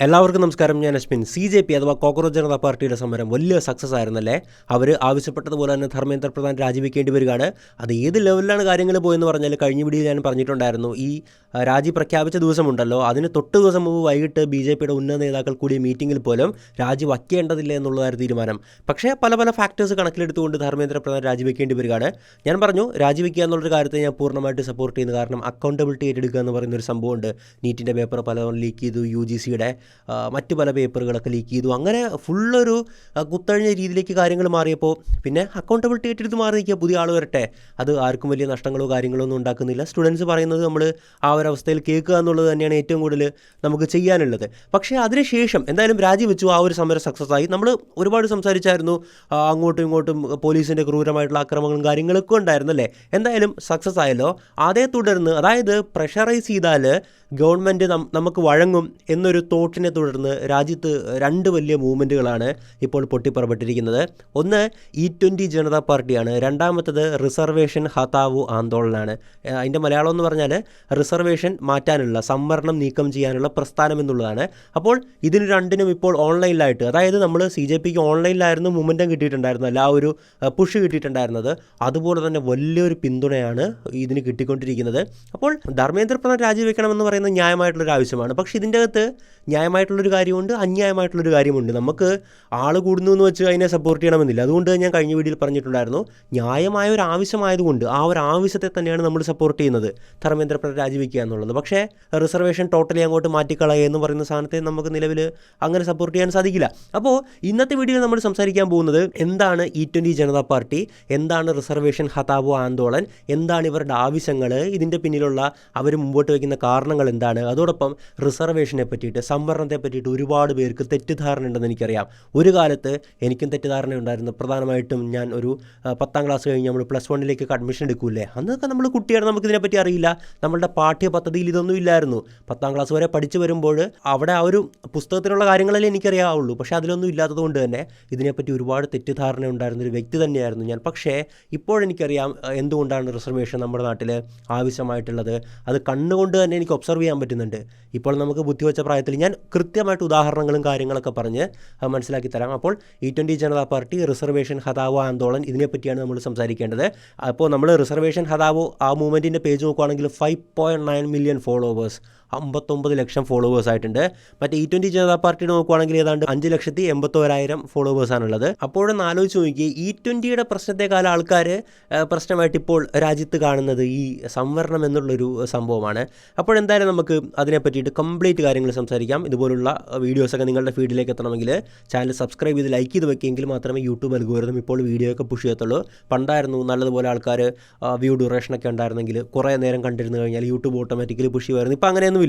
എല്ലാവർക്കും നമസ്കാരം. ഞാൻ അശ്വിൻ. CJP അഥവാ കോക്രോച്ച് ജനതാ പാർട്ടിയുടെ സമരം വലിയ സക്സസ് ആയിരുന്നല്ലേ? അവർ ആവശ്യപ്പെട്ടതുപോലെ തന്നെ ധർമ്മേന്ദ്ര പ്രധാൻ രാജിവെക്കേണ്ടി വരികയാണ്. അത് ഏത് ലെവലിലാണ് കാര്യങ്ങൾ പോയെന്ന് പറഞ്ഞാൽ കഴിഞ്ഞ വീഡിയോയിൽ ഞാൻ പറഞ്ഞിട്ടുണ്ടായിരുന്നു. ഈ രാജി പ്രഖ്യാപിച്ച ദിവസമുണ്ടല്ലോ, അതിന് തൊട്ട് ദിവസം മുമ്പ് വൈകിട്ട് BJPയുടെ ഉന്നത നേതാക്കൾ കൂടിയ മീറ്റിങ്ങിൽ പോലും രാജി വയ്ക്കേണ്ടതില്ല എന്നുള്ളതായിരുന്നു തീരുമാനം. പക്ഷേ പല ഫാക്ടേഴ്സ് കണക്കിലെടുത്തുകൊണ്ട് ധർമ്മേന്ദ്ര പ്രധാൻ രാജിവെക്കേണ്ടി വരികയാണ്. ഞാൻ പറഞ്ഞു രാജിവെക്കുക എന്നുള്ളൊരു കാര്യത്തെ ഞാൻ പൂർണ്ണമായിട്ട് സപ്പോർട്ട് ചെയ്യുന്നു. കാരണം അക്കൗണ്ടബിലിറ്റി ഏറ്റെടുക്കുക എന്ന് പറയുന്നൊരു സംഭവമുണ്ട്. നീറ്റിൻ്റെ പേപ്പർ പലതവണ ലീക്ക് ചെയ്തു, UGCയുടെ മറ്റ് പല പേപ്പറുകളൊക്കെ ലീക്ക് ചെയ്തു. അങ്ങനെ ഫുള്ളൊരു കുത്തഴിഞ്ഞ രീതിയിലേക്ക് കാര്യങ്ങൾ മാറിയപ്പോൾ പിന്നെ അക്കൗണ്ടബിലിറ്റി ഏറ്റെടുത്ത് മാറി നിൽക്കുക. പുതിയ ആൾ വരട്ടെ, അത് ആർക്കും വലിയ നഷ്ടങ്ങളോ കാര്യങ്ങളോ ഒന്നും ഉണ്ടാക്കുന്നില്ല. സ്റ്റുഡൻസ് പറയുന്നത് നമ്മൾ ആ ഒരു അവസ്ഥയിൽ കേൾക്കുക എന്നുള്ളത് തന്നെയാണ് ഏറ്റവും കൂടുതൽ നമുക്ക് ചെയ്യാനുള്ളത്. പക്ഷേ അതിനുശേഷം എന്തായാലും രാജിവെച്ചു. ആ ഒരു സമരം സക്സസ് ആയി. നമ്മൾ ഒരുപാട് സംസാരിച്ചായിരുന്നു, അങ്ങോട്ടും ഇങ്ങോട്ടും പോലീസിൻ്റെ ക്രൂരമായിട്ടുള്ള ആക്രമണങ്ങളും കാര്യങ്ങളൊക്കെ ഉണ്ടായിരുന്നല്ലേ. എന്തായാലും സക്സസ് ആയല്ലോ. അതേ തുടർന്ന് അതായത് പ്രഷറൈസ് ചെയ്താൽ ഗവൺമെൻറ് നമുക്ക് വഴങ്ങും എന്നൊരു തോട്ടിനെ തുടർന്ന് രാജ്യത്ത് രണ്ട് വലിയ മൂവ്മെൻറ്റുകളാണ് ഇപ്പോൾ പൊട്ടിപ്പുറപ്പെട്ടിരിക്കുന്നത്. ഒന്ന് E20 ജനതാ പാർട്ടിയാണ്, രണ്ടാമത്തത് റിസർവേഷൻ ഹതാവു ആന്തോളനാണ്. അതിൻ്റെ മലയാളം എന്ന് പറഞ്ഞാൽ റിസർവേഷൻ മാറ്റാനുള്ള, സംവരണം നീക്കം ചെയ്യാനുള്ള പ്രസ്ഥാനം എന്നുള്ളതാണ്. അപ്പോൾ ഇതിന് രണ്ടിനും ഇപ്പോൾ ഓൺലൈനിലായിട്ട്, അതായത് നമ്മൾ CJPക്ക് ഓൺലൈനിലായിരുന്നു മൂവ്മെൻറ്റം കിട്ടിയിട്ടുണ്ടായിരുന്നത്, ആ ഒരു പുഷ് കിട്ടിയിട്ടുണ്ടായിരുന്നത്. അതുപോലെ തന്നെ വലിയൊരു പിന്തുണയാണ് ഇതിന് കിട്ടിക്കൊണ്ടിരിക്കുന്നത്. അപ്പോൾ ധർമ്മേന്ദ്ര പ്രധാൻ രാജിവെക്കണമെന്ന് പറയുന്നത് ന്യായമായിട്ടുള്ളൊരു ആവശ്യമാണ്. പക്ഷേ ഇതിൻ്റെ അകത്ത് ന്യായമായിട്ടുള്ളൊരു കാര്യമുണ്ട്, അന്യായമായിട്ടുള്ളൊരു കാര്യമുണ്ട്. നമുക്ക് ആൾ കൂടുന്നു എന്ന് വെച്ച് അതിനെ സപ്പോർട്ട് ചെയ്യണമെന്നില്ല. അതുകൊണ്ട് ഞാൻ കഴിഞ്ഞ വീഡിയോയിൽ പറഞ്ഞിട്ടുണ്ടായിരുന്നു, ന്യായമായ ഒരു ആവശ്യമായതുകൊണ്ട് ആ ഒരു ആവശ്യത്തെ തന്നെയാണ് നമ്മൾ സപ്പോർട്ട് ചെയ്യുന്നത്, ധർമ്മേന്ദ്ര പ്രധാൻ രാജിവെക്കുക എന്നുള്ളത്. പക്ഷേ റിസർവേഷൻ ടോട്ടലി അങ്ങോട്ട് മാറ്റിക്കളയുക എന്ന് പറയുന്ന സാധനത്തെ നമുക്ക് നിലവിൽ അങ്ങനെ സപ്പോർട്ട് ചെയ്യാൻ സാധിക്കില്ല. അപ്പോൾ ഇന്നത്തെ വീഡിയോയിൽ നമ്മൾ സംസാരിക്കാൻ പോകുന്നത് എന്താണ് E20 ജനതാ പാർട്ടി, എന്താണ് റിസർവേഷൻ ഹതാവോ ആന്തോളൻ, എന്താണ് ഇവരുടെ ആവശ്യങ്ങൾ, ഇതിൻ്റെ പിന്നിലുള്ള അവർ മുമ്പോട്ട് വയ്ക്കുന്ന കാരണങ്ങൾ എന്താണ്, അതോടൊപ്പം റിസർവേഷനെ പറ്റിയിട്ട്, സംവരണത്തെ പറ്റിയിട്ട് ഒരുപാട് പേർക്ക് തെറ്റിദ്ധാരണ ഉണ്ടെന്ന് എനിക്കറിയാം. ഒരു കാലത്ത് എനിക്കും തെറ്റിദ്ധാരണ ഉണ്ടായിരുന്നു. പ്രധാനമായിട്ടും ഞാൻ ഒരു 10ാം ക്ലാസ് കഴിഞ്ഞ് നമ്മൾ +1 അഡ്മിഷൻ എടുക്കൂലേ, അന്നൊക്കെ നമ്മൾ കുട്ടിയാണ്, നമുക്കിതിനെപ്പറ്റി അറിയില്ല. നമ്മളുടെ പാഠ്യപദ്ധതിയിൽ ഇതൊന്നും ഇല്ലായിരുന്നു. 10ാം ക്ലാസ് വരെ പഠിച്ചു വരുമ്പോൾ അവിടെ ആ ഒരു പുസ്തകത്തിലുള്ള കാര്യങ്ങളല്ലേ എനിക്കറിയാവുള്ളൂ. പക്ഷേ അതിലൊന്നും ഇല്ലാത്തത് കൊണ്ട് തന്നെ ഇതിനെപ്പറ്റി ഒരുപാട് തെറ്റിദ്ധാരണ ഉണ്ടായിരുന്നൊരു വ്യക്തി തന്നെയായിരുന്നു ഞാൻ. പക്ഷേ ഇപ്പോഴെനിക്കറിയാം എന്തുകൊണ്ടാണ് റിസർവേഷൻ നമ്മുടെ നാട്ടിൽ ആവശ്യമായിട്ടുള്ളത്. അത് കണ്ണുകൊണ്ട് തന്നെ എനിക്ക് ഒബ്സർവ് ചെയ്യാൻ പറ്റുന്നുണ്ട്. ഇപ്പോൾ നമുക്ക് ബുദ്ധി വെച്ച പ്രായത്തിൽ ഞാൻ കൃത്യമായിട്ട് ഉദാഹരണങ്ങളും കാര്യങ്ങളൊക്കെ പറഞ്ഞ് മനസ്സിലാക്കി തരാം. അപ്പോൾ E20 ജനതാ പാർട്ടി, റിസർവേഷൻ ഹതാവോ ആന്തോളൻ, ഇതിനെപ്പറ്റിയാണ് നമ്മൾ സംസാരിക്കേണ്ടത്. അപ്പോൾ നമ്മൾ റിസർവേഷൻ ഹതാവോ ആ മൂവ്മെൻറ്റിൻ്റെ പേജ് നോക്കുകയാണെങ്കിൽ 5.9 മില്യൺ ഫോളോവേഴ്സ്, 59 ലക്ഷം ഫോളോവേഴ്സ് ആയിട്ടുണ്ട്. മറ്റേ E20 ജനതാ പാർട്ടിയുടെ നോക്കുകയാണെങ്കിൽ ഏതാണ്ട് 5,81,000 ഫോളോവേഴ്സാണുള്ളത്. അപ്പോഴൊന്ന് ആലോചിച്ച് നോക്കി, E20യുടെ പ്രശ്നത്തെക്കാൾ ആൾക്കാർ പ്രശ്നമായിട്ട് ഇപ്പോൾ രാജ്യത്ത് കാണുന്നത് ഈ സംവരണം എന്നുള്ളൊരു സംഭവമാണ്. അപ്പോഴെന്തായാലും നമുക്ക് അതിനെപ്പറ്റിയിട്ട് കംപ്ലീറ്റ് കാര്യങ്ങൾ സംസാരിക്കാം. ഇതുപോലുള്ള വീഡിയോസൊക്കെ നിങ്ങളുടെ ഫീഡിലേക്ക് എത്തണമെങ്കിൽ ചാനൽ സബ്സ്ക്രൈബ് ചെയ്ത് ലൈക്ക് ചെയ്ത് വെക്കുമെങ്കിൽ മാത്രമേ യൂട്യൂബ് അൽഗോരിതം ഇപ്പോൾ വീഡിയോ ഒക്കെ പുഷ് ചെയ്യത്തുള്ളൂ. പണ്ടായിരുന്നു നല്ലതുപോലെ ആൾക്കാർ വ്യൂ ഡ്യൂറേഷനൊക്കെ ഉണ്ടായിരുന്നെങ്കിൽ കുറേ നേരം കണ്ടിരുന്നു കഴിഞ്ഞാൽ യൂട്യൂബ് ഓട്ടോമാറ്റിക്കലി പുഷ് ചെയ്യുമായിരുന്നു. ഇപ്പോൾ അങ്ങനെയൊന്നുമില്ല.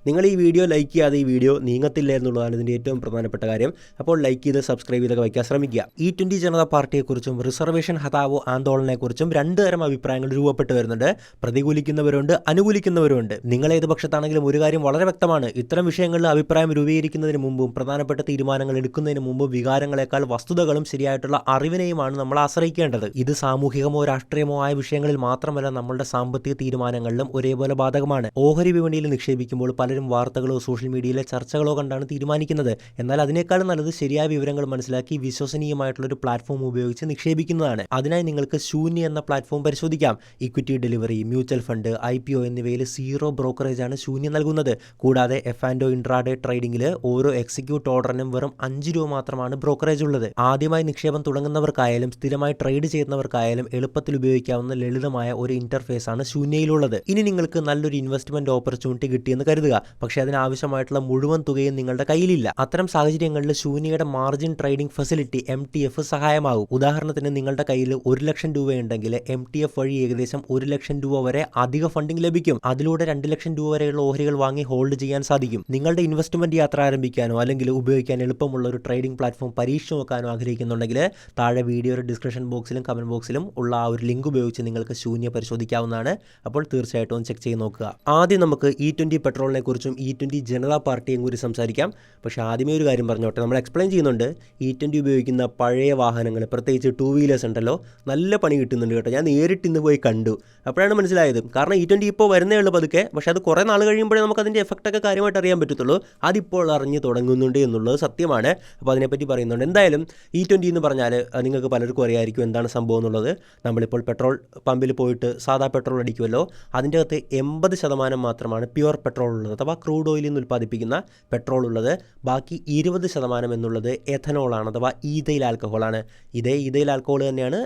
നിങ്ങൾ ഈ വീഡിയോ ലൈക്ക് ചെയ്യാതെ ഈ വീഡിയോ നീങ്ങത്തില്ല എന്നുള്ളതാണ് ഇതിൻ്റെ ഏറ്റവും പ്രധാനപ്പെട്ട കാര്യം. അപ്പോൾ ലൈക്ക് ചെയ്ത് സബ്സ്ക്രൈബ് ചെയ്തൊക്കെ വയ്ക്കാൻ ശ്രമിക്കുക. E20 ജനതാ പാർട്ടിയെക്കുറിച്ചും റിസർവേഷൻ ഹതാവോ ആന്തോളനെക്കുറിച്ചും രണ്ട് തരം അഭിപ്രായങ്ങൾ രൂപപ്പെട്ട് വരുന്നുണ്ട്. പ്രതികൂലിക്കുന്നവരുണ്ട്, അനുകൂലിക്കുന്നവരുണ്ട്. നിങ്ങളേത് പക്ഷത്താണെങ്കിലും ഒരു കാര്യം വളരെ വ്യക്തമാണ്, ഇത്തരം വിഷയങ്ങളിൽ അഭിപ്രായം രൂപീകരിക്കുന്നതിന് മുമ്പും പ്രധാനപ്പെട്ട തീരുമാനങ്ങൾ എടുക്കുന്നതിന് മുമ്പും വികാരങ്ങളെക്കാൾ വസ്തുതകളും ശരിയായിട്ടുള്ള അറിവിനെയുമാണ് നമ്മൾ ആശ്രയിക്കേണ്ടത്. ഇത് സാമൂഹികമോ രാഷ്ട്രീയമോ ആയ വിഷയങ്ങളിൽ മാത്രമല്ല, നമ്മളുടെ സാമ്പത്തിക തീരുമാനങ്ങളിലും ഒരേപോലെ ബാധകമാണ്. ഓഹരി വിപണിയിൽ നിക്ഷേപിക്കുമ്പോൾ പലരും വാർത്തകളോ സോഷ്യൽ മീഡിയയിലെ ചർച്ചകളോ കണ്ടാണ് തീരുമാനിക്കുന്നത്. എന്നാൽ അതിനേക്കാളും നല്ലത് ശരിയായ വിവരങ്ങൾ മനസ്സിലാക്കി വിശ്വസനീയമായിട്ടുള്ളൊരു പ്ലാറ്റ്ഫോം ഉപയോഗിച്ച് നിക്ഷേപിക്കുന്നതാണ്. അതിനായി നിങ്ങൾക്ക് ശൂന്യ എന്ന പ്ലാറ്റ്ഫോം പരിശോധിക്കാം. Equity delivery, mutual fund, IPO എന്നിവയിൽ 0 ബ്രോക്കറേജ് ആണ് ശൂന്യ നൽകുന്നത്. കൂടാതെ F&O ഇൻട്രാഡേ ട്രേഡിംഗിൽ ഓരോ എക്സിക്യൂട്ട് ഓർഡറിനും വെറും 5 രൂപ മാത്രമാണ് ബ്രോക്കറേജ് ഉള്ളത്. ആദ്യമായി നിക്ഷേപം തുടങ്ങുന്നവർക്കായാലും സ്ഥിരമായി ട്രേഡ് ചെയ്യുന്നവർക്കായാലും എളുപ്പത്തിൽ ഉപയോഗിക്കാവുന്ന ലളിതമായ ഒരു ഇന്റർഫേസ് ആണ് ശൂന്യയിലുള്ളത്. ഇനി നിങ്ങൾക്ക് നല്ലൊരു ഇൻവെസ്റ്റ്മെന്റ് ഓപ്പർച്യൂണിറ്റി കിട്ടിയെന്ന് കരുതുക, പക്ഷേ അതിനാവശ്യമായിട്ടുള്ള മുഴുവൻ തുകയും നിങ്ങളുടെ കയ്യിലില്ല. അത്തരം സാഹചര്യങ്ങളിൽ ശൂന്യയുടെ മാർജിൻ ട്രേഡിംഗ് ഫെസിലിറ്റി MTF സഹായമാകും. ഉദാഹരണത്തിന് നിങ്ങളുടെ കയ്യിൽ 1 ലക്ഷം രൂപയുണ്ടെങ്കിൽ MTF വഴി ഏകദേശം 1 ലക്ഷം രൂപ വരെ അധിക ഫണ്ടിംഗ് ലഭിക്കും. അതിലൂടെ 2 ലക്ഷം രൂപ വരെയുള്ള ഓഹരികൾ വാങ്ങി ഹോൾഡ് ചെയ്യാൻ സാധിക്കും. നിങ്ങളുടെ ഇൻവെസ്റ്റ്മെന്റ് യാത്ര ആരംഭിക്കാനോ അല്ലെങ്കിൽ ഉപയോഗിക്കാൻ എളുപ്പമുള്ള ഒരു ട്രേഡിംഗ് പ്ലാറ്റ്ഫോം പരീക്ഷിച്ച് നോക്കാനോ ആഗ്രഹിക്കുന്നുണ്ടെങ്കിൽ താഴെ വീഡിയോയുടെ ഡിസ്ക്രിപ്ഷൻ ബോക്സിലും കമന്റ് ബോക്സിലും ഉള്ള ആ ഒരു ലിങ്ക് ഉപയോഗിച്ച് നിങ്ങൾക്ക് ശൂന്യ പരിശോധിക്കാവുന്നതാണ്. അപ്പോൾ തീർച്ചയായിട്ടും ചെക്ക് ചെയ്ത് നോക്കുക. ആദ്യം നമുക്ക് E20 പെട്രോളിനെ കുറിച്ചും E20 ജനതാ പാർട്ടിയെയും കുറിച്ച് സംസാരിക്കാം. പക്ഷേ ആദ്യമേ ഒരു കാര്യം പറഞ്ഞോട്ടെ, നമ്മൾ എക്സ്പ്ലെയിൻ ചെയ്യുന്നുണ്ട്. E20 ഉപയോഗിക്കുന്ന പഴയ വാഹനങ്ങൾ, പ്രത്യേകിച്ച് 2 വീലേഴ്സ് ഉണ്ടല്ലോ, നല്ല പണി കിട്ടുന്നുണ്ട് കേട്ടോ. ഞാൻ നേരിട്ട് ഇന്ന് പോയി കണ്ടു, അപ്പോഴാണ് മനസ്സിലായത്. കാരണം E20 ഇപ്പോൾ വരുന്നേ ഉള്ളൂ പതുക്കെ, പക്ഷേ അത് കുറേ നാൾ കഴിയുമ്പോഴേ നമുക്ക് അതിൻ്റെ എഫക്റ്റൊക്കെ കാര്യമായിട്ട് അറിയാൻ പറ്റത്തുള്ളൂ. അതിപ്പോൾ അറിഞ്ഞ് തുടങ്ങുന്നുണ്ട് എന്നുള്ളത് സത്യമാണ്. അപ്പോൾ അതിനെപ്പറ്റി പറയുന്നുണ്ട്. എന്തായാലും E20 എന്ന് പറഞ്ഞാൽ നിങ്ങൾക്ക് പലർക്കും അറിയാമായിരിക്കും എന്താണ് സംഭവം എന്നുള്ളത്. നമ്മളിപ്പോൾ പെട്രോൾ പമ്പിൽ പോയിട്ട് സാധാ പെട്രോൾ അടിക്കുമല്ലോ, അതിൻ്റെ അകത്ത് 80% മാത്രമാണ് പ്യുവർ പെട്രോൾ ഉള്ളത്, അഥവാ ക്രൂഡ് ഓയിലിൽ നിന്ന് ഉൽപ്പാദിപ്പിക്കുന്ന പെട്രോൾ ഉള്ളത്. ബാക്കി 20% എന്നുള്ളത് എഥനോളാണ്, അഥവാ ഈഥൈൽ ആൽക്കഹോളാണ്. ഈഥൈൽ ആൽക്കഹോൾ തന്നെയാണ്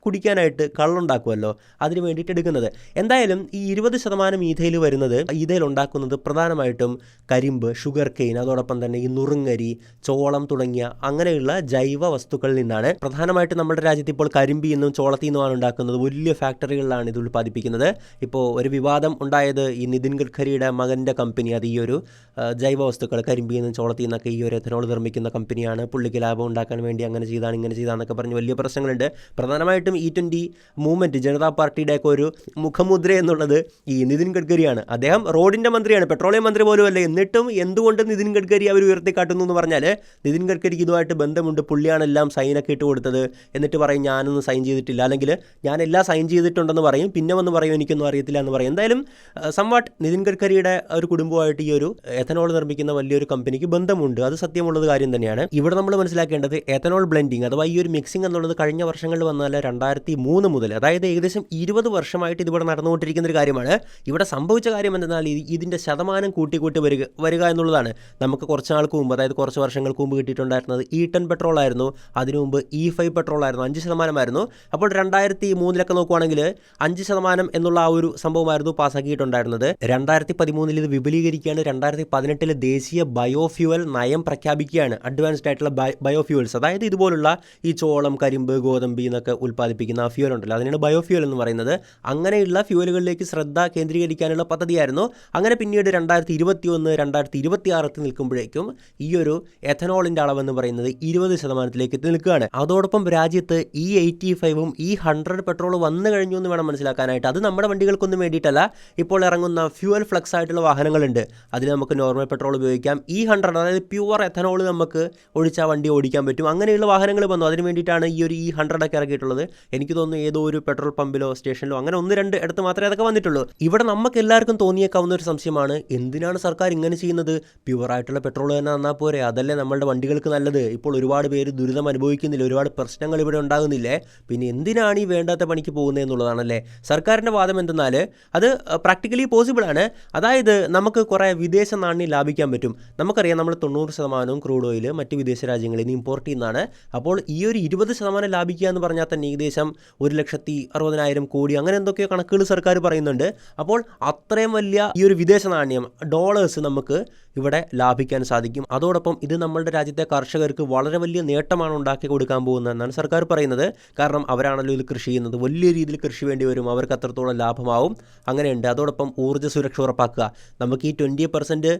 കുടിക്കാനായിട്ട് കള്ളുണ്ടാക്കുമല്ലോ, അതിന് വേണ്ടിയിട്ട് എടുക്കുന്നത്. എന്തായാലും ഈ 20% ഈഥൈൽ ഉണ്ടാക്കുന്നത് പ്രധാനമായിട്ടും കരിമ്പ്, ഷുഗർ കെയിൻ, അതോടൊപ്പം തന്നെ ഈ നുറുങ്ങരി, ചോളം തുടങ്ങിയ അങ്ങനെയുള്ള ജൈവ വസ്തുക്കളിൽ നിന്നാണ്. പ്രധാനമായിട്ടും നമ്മുടെ രാജ്യത്ത് ഇപ്പോൾ കരിമ്പിൽ നിന്നും ചോളത്തിൽ നിന്നുമാണ് ഉണ്ടാക്കുന്നത്. വലിയ ഫാക്ടറികളിലാണ് ഇത് ഉൽപ്പാദിപ്പിക്കുന്നത്. ഇപ്പോൾ ഒരു വിവാദം ഉണ്ടായത് ഈ നിതിൻ ഗഡ്കരിയുടെ മകൻ്റെ കമ്പനി, അത് ഈ ഒരു ജൈവ വസ്തുക്കൾ കരിമ്പിൽ നിന്നും ചോളത്തിൽ നിന്നൊക്കെ ഈ ഒരു എഥനോൾ നിർമ്മിക്കുന്ന കമ്പനിയാണ്. പുള്ളിക്ക് ലാഭം ഉണ്ടാക്കാൻ വേണ്ടി അങ്ങനെ ചെയ്താണ് ഇങ്ങനെ ചെയ്താന്നൊക്കെ പറഞ്ഞ് വലിയ പ്രശ്നങ്ങളുണ്ട്. പ്രധാനമായിട്ടും E20 മൂവ്മെൻറ്റ്, ജനതാ പാർട്ടിയുടെയൊക്കെ ഒരു മുഖമുദ്ര എന്നുള്ളത് ഈ നിതിൻ ഗഡ്കരിയാണ്. അദ്ദേഹം റോഡിൻ്റെ മന്ത്രിയാണ്, പെട്രോളിയം മന്ത്രി പോലും അല്ലേ. എന്നിട്ടും എന്തുകൊണ്ട് നിതിൻ ഗഡ്കരി അവർ ഉയർത്തിക്കാട്ടുന്നു എന്ന് പറഞ്ഞാൽ, നിതിൻ ഗഡ്കരിക്ക് ഇതുമായിട്ട് ബന്ധമുണ്ട്, പുള്ളിയാണ് എല്ലാം സൈനൊക്കെ ഇട്ട് കൊടുത്തത്. എന്നിട്ട് പറയും ഞാനൊന്നും സൈൻ ചെയ്തിട്ടില്ല, അല്ലെങ്കിൽ ഞാൻ എല്ലാം സൈൻ ചെയ്തിട്ടുണ്ടെന്ന് പറയും, പിന്നെ വന്ന് പറയും എനിക്കൊന്നും അറിയത്തില്ല എന്ന് പറയും. എന്തായാലും സംവാട്ട് നിതിൻ ഗഡ്കരിയുടെ ഒരു കുടുംബമായിട്ട് ഈ ഒരു എഥനോൾ നിർമ്മിക്കുന്ന വലിയൊരു കമ്പനിക്ക് ബന്ധമുണ്ട്. അത് സത്യമുള്ളത് കാര്യം തന്നെയാണ്. ഇവിടെ നമ്മൾ മനസ്സിലാക്കേണ്ടത് എഥനോൾ ബ്ലെൻഡിങ് അഥവാ ഈ ഒരു മിക്സിംഗ് എന്നുള്ളത് കഴിഞ്ഞ വർഷങ്ങളിൽ വന്നാൽ 2003 മുതൽ, അതായത് ഏകദേശം 20 വർഷമായിട്ട് ഇതിവിടെ നടന്നുകൊണ്ടിരിക്കുന്ന ഒരു കാര്യമാണ്. ഇവിടെ സംഭവിച്ച കാര്യം എന്തെന്നാൽ ഇതിൻ്റെ ശതമാനം കൂട്ടി വരിക എന്നുള്ളതാണ്. നമുക്ക് കുറച്ച് നാൾക്ക് മുമ്പ്, അതായത് കുറച്ച് വർഷങ്ങൾക്ക് മുമ്പ് കിട്ടിയിട്ടുണ്ടായിരുന്നത് E10 പെട്രോൾ ആയിരുന്നു. അതിനു മുമ്പ് E5 പെട്രോൾ ആയിരുന്നു, 5% അപ്പോൾ 2003 നോക്കുവാണെങ്കിൽ 5% എന്നുള്ള ആ ഒരു സംഭവമായിരുന്നു പാസ്സാക്കിയിട്ടുണ്ടായിരുന്നത്. 2013 ഇത് വിപുലീകരിക്കുകയാണ്. 2018 ദേശീയ ബയോഫ്യൂവൽ നയം പ്രഖ്യാപിക്കുകയാണ്. അഡ്വാൻസ്ഡ് ആയിട്ടുള്ള ബയോഫ്യൂവൽസ്, അതായത് ഇതുപോലുള്ള ഈ ചോളം, കരിമ്പ്, ഗോതമ്പ് എന്നൊക്കെ ഉൽപ്പാദിപ്പിക്കുന്ന ആ ഫ്യൂവൽ ഉണ്ടല്ലോ, അതിനാണ് ബയോഫ്യൂവൽ എന്ന് പറയുന്നത്. അങ്ങനെയുള്ള ഫ്യൂവലുകളിലേക്ക് ശ്രദ്ധ കേന്ദ്രീകരിക്കാനുള്ള പദ്ധതിയായിരുന്നു. അങ്ങനെ പിന്നീട് 2021, 2026 നിൽക്കുമ്പോഴേക്കും ഈ ഒരു എഥനോളിൻ്റെ അളവെന്ന് പറയുന്നത് 20%-ലേക്ക് നിൽക്കുകയാണ്. അതോടൊപ്പം രാജ്യത്ത് E85ഉം E100 പെട്രോൾ വന്നു കഴിഞ്ഞു എന്ന് വേണം മനസ്സിലാക്കാനായിട്ട്. അത് നമ്മുടെ വണ്ടികൾക്കൊന്നും വേണ്ടിയിട്ടല്ല. ഇപ്പോൾ ഇറങ്ങുന്ന ഫ്യൂവൽ ഫ്ലക്സ് ആയിട്ടുള്ള വാഹനങ്ങളുണ്ട്, അതിൽ നമുക്ക് നോർമൽ പെട്രോൾ ഉപയോഗിക്കാം. E100 അതായത് പ്യുവർ എഥനോൾ നമുക്ക് ഒഴിച്ചാൽ വണ്ടി ഓടിക്കാൻ പറ്റും. അങ്ങനെയുള്ള വാഹനങ്ങൾ വന്നു. അതിന് വേണ്ടിയിട്ടാണ് ഈ ഒരു E100 ഒക്കെ ഇറക്കിയിട്ടുള്ളത്. എനിക്ക് തോന്നുന്നു ഏതോ ഒരു പെട്രോൾ പമ്പിലോ സ്റ്റേഷനിലോ അങ്ങനെ 1-2 ഇടത്ത് മാത്രമേ അതൊക്കെ വന്നിട്ടുള്ളൂ. ഇവിടെ നമുക്ക് എല്ലാവർക്കും തോന്നിയേക്കാവുന്ന ഒരു സംശയമാണ്, എന്തിനാണ് സർക്കാർ ഇങ്ങനെ ചെയ്യുന്നത്? പ്യുവറായിട്ടുള്ള പെട്രോൾ തന്നെ തന്നാൽ പോരെ, അതല്ലേ നമ്മളുടെ വണ്ടികൾക്ക് നല്ലത്? ഇപ്പോൾ ഒരുപാട് പേര് ദുരിതം അനുഭവിക്കുന്നില്ല, ഒരുപാട് പ്രശ്നങ്ങൾ ഇവിടെ ഉണ്ടാകുന്നില്ലേ, പിന്നെ എന്തിനാണ് ഈ വേണ്ടാത്ത പണിക്ക് പോകുന്നത് എന്നുള്ളതാണല്ലേ സർക്കാരിൻ്റെ വാദം. എന്തെന്നാൽ അത് പ്രാക്ടിക്കലി പോസിബിൾ ആണ്. അതായത് നമുക്ക് കുറേ വിദേശ നാണ്യം ലാഭിക്കാൻ പറ്റും. നമുക്കറിയാം നമ്മൾ 90% ക്രൂഡ് ഓയിൽ മറ്റ് വിദേശ രാജ്യങ്ങളിൽ നിന്ന് ഇമ്പോർട്ട് ചെയ്യുന്നതാണ്. അപ്പോൾ ഈ ഒരു 20% ലാഭിക്കുക എന്ന് പറഞ്ഞാൽ തന്നെ ഏകദേശം 1,60,000 കോടി അങ്ങനെ എന്തൊക്കെയോ കണക്കുകൾ സർക്കാർ പറയുന്നുണ്ട്. അപ്പോൾ അത്രയും വലിയ ഈ ഒരു വിദേശ നാണ്യം ഡോളേഴ്സ് നമുക്ക് ഇവിടെ ലാഭിക്കാൻ സാധിക്കും. അതോടൊപ്പം ഇത് നമ്മളുടെ രാജ്യത്തെ കർഷകർക്ക് വളരെ വലിയ നേട്ടമാണ് ഉണ്ടാക്കി കൊടുക്കാൻ പോകുന്നതെന്നാണ് സർക്കാർ പറയുന്നത്. കാരണം അവരാണല്ലോ ഇത് കൃഷി ചെയ്യുന്നത്, വലിയ രീതിയിൽ കൃഷി വേണ്ടി വരും, അവർക്ക് അത്രത്തോളം ലാഭമാവും. അങ്ങനെയുണ്ട്. അതോടൊപ്പം ഊർജ്ജ സുരക്ഷ ഉറപ്പാക്കുക. നമുക്ക് ഈ 20%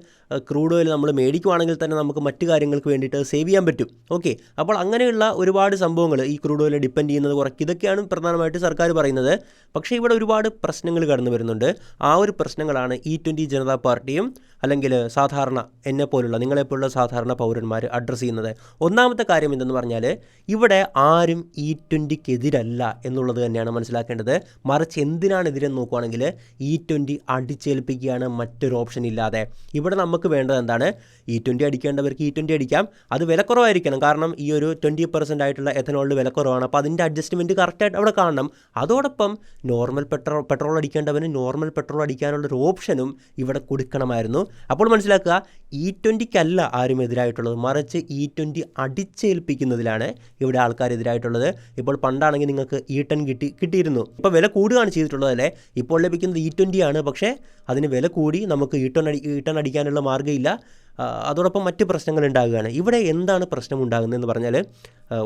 ക്രൂഡ് ഓയിൽ നമ്മൾ മേടിക്കുവാണെങ്കിൽ തന്നെ നമുക്ക് മറ്റു കാര്യങ്ങൾക്ക് വേണ്ടിയിട്ട് സേവ് ചെയ്യാൻ പറ്റും. ഓക്കെ, അപ്പോൾ അങ്ങനെയുള്ള ഒരുപാട് സംഭവങ്ങൾ ഈ ക്രൂഡ് ഓയിലെ ഡിപ്പെൻഡ് ചെയ്യുന്നത് കുറയ്ക്കും. ഇതൊക്കെയാണ് പ്രധാനമായിട്ട് സർക്കാർ പറയുന്നത്. പക്ഷേ ഇവിടെ ഒരുപാട് പ്രശ്നങ്ങൾ കടന്നു വരുന്നുണ്ട്. ആ ഒരു പ്രശ്നങ്ങളാണ് E20 ജനതാ പാർട്ടിയും അല്ലെങ്കിൽ സാധാരണ എന്നെപ്പോലുള്ള നിങ്ങളെപ്പോലുള്ള സാധാരണ പൗരന്മാർ അഡ്രസ്സ് ചെയ്യുന്നത്. ഒന്നാമത്തെ കാര്യം എന്തെന്ന് പറഞ്ഞാൽ, ഇവിടെ ആരും E20-ക്കെതിരല്ല എന്നുള്ളത് തന്നെയാണ് മനസ്സിലാക്കേണ്ടത്. മറിച്ച് എന്തിനാണ് എതിരെന്ന് നോക്കുവാണെങ്കിൽ E20 അടിച്ചേൽപ്പിക്കുകയാണ്, മറ്റൊരു ഓപ്ഷൻ ഇല്ലാതെ. ഇവിടെ നമുക്ക് വേണ്ടത് എന്താണ്? E20 അടിക്കേണ്ടവർക്ക് E20 അടിക്കാം. അത് വിലക്കുറവായിരിക്കണം. കാരണം ഈ ഒരു 20% ആയിട്ടുള്ള എഥനോളിന് വിലക്കുറവാണ്. അപ്പോൾ അതിൻ്റെ അഡ്ജസ്റ്റ്മെൻറ്റ് കറക്റ്റായിട്ട് അവിടെ കാണണം. അതോടൊപ്പം നോർമൽ പെട്രോൾ അടിക്കേണ്ടവന് നോർമൽ പെട്രോൾ അടിക്കാനുള്ളൊരു ഓപ്ഷനും ഇവിടെ കൊടുക്കണമായിരുന്നു. അപ്പോൾ മനസ്സിലാക്കുക, E20-ക്കല്ല ആരും എതിരായിട്ടുള്ളത്, മറിച്ച് E20 അടിച്ചേൽപ്പിക്കുന്നതിലാണ് ഇവിടെ ആൾക്കാർ എതിരായിട്ടുള്ളത്. ഇപ്പോൾ പണ്ടാണെങ്കിൽ നിങ്ങൾക്ക് E10 കിട്ടിയിരുന്നു. ഇപ്പോൾ വില കൂടുകയാണ് ചെയ്തിട്ടുള്ളത് അല്ലേ. ഇപ്പോൾ ലഭിക്കുന്നത് E20 ആണ്, പക്ഷേ അതിന് വില കൂടി, നമുക്ക് E10 അടിക്കാനുള്ള മാർഗ്ഗമില്ല. അതോടൊപ്പം മറ്റ് പ്രശ്നങ്ങൾ ഉണ്ടാകുകയാണ്. ഇവിടെ എന്താണ് പ്രശ്നം ഉണ്ടാകുന്നതെന്ന് പറഞ്ഞാൽ,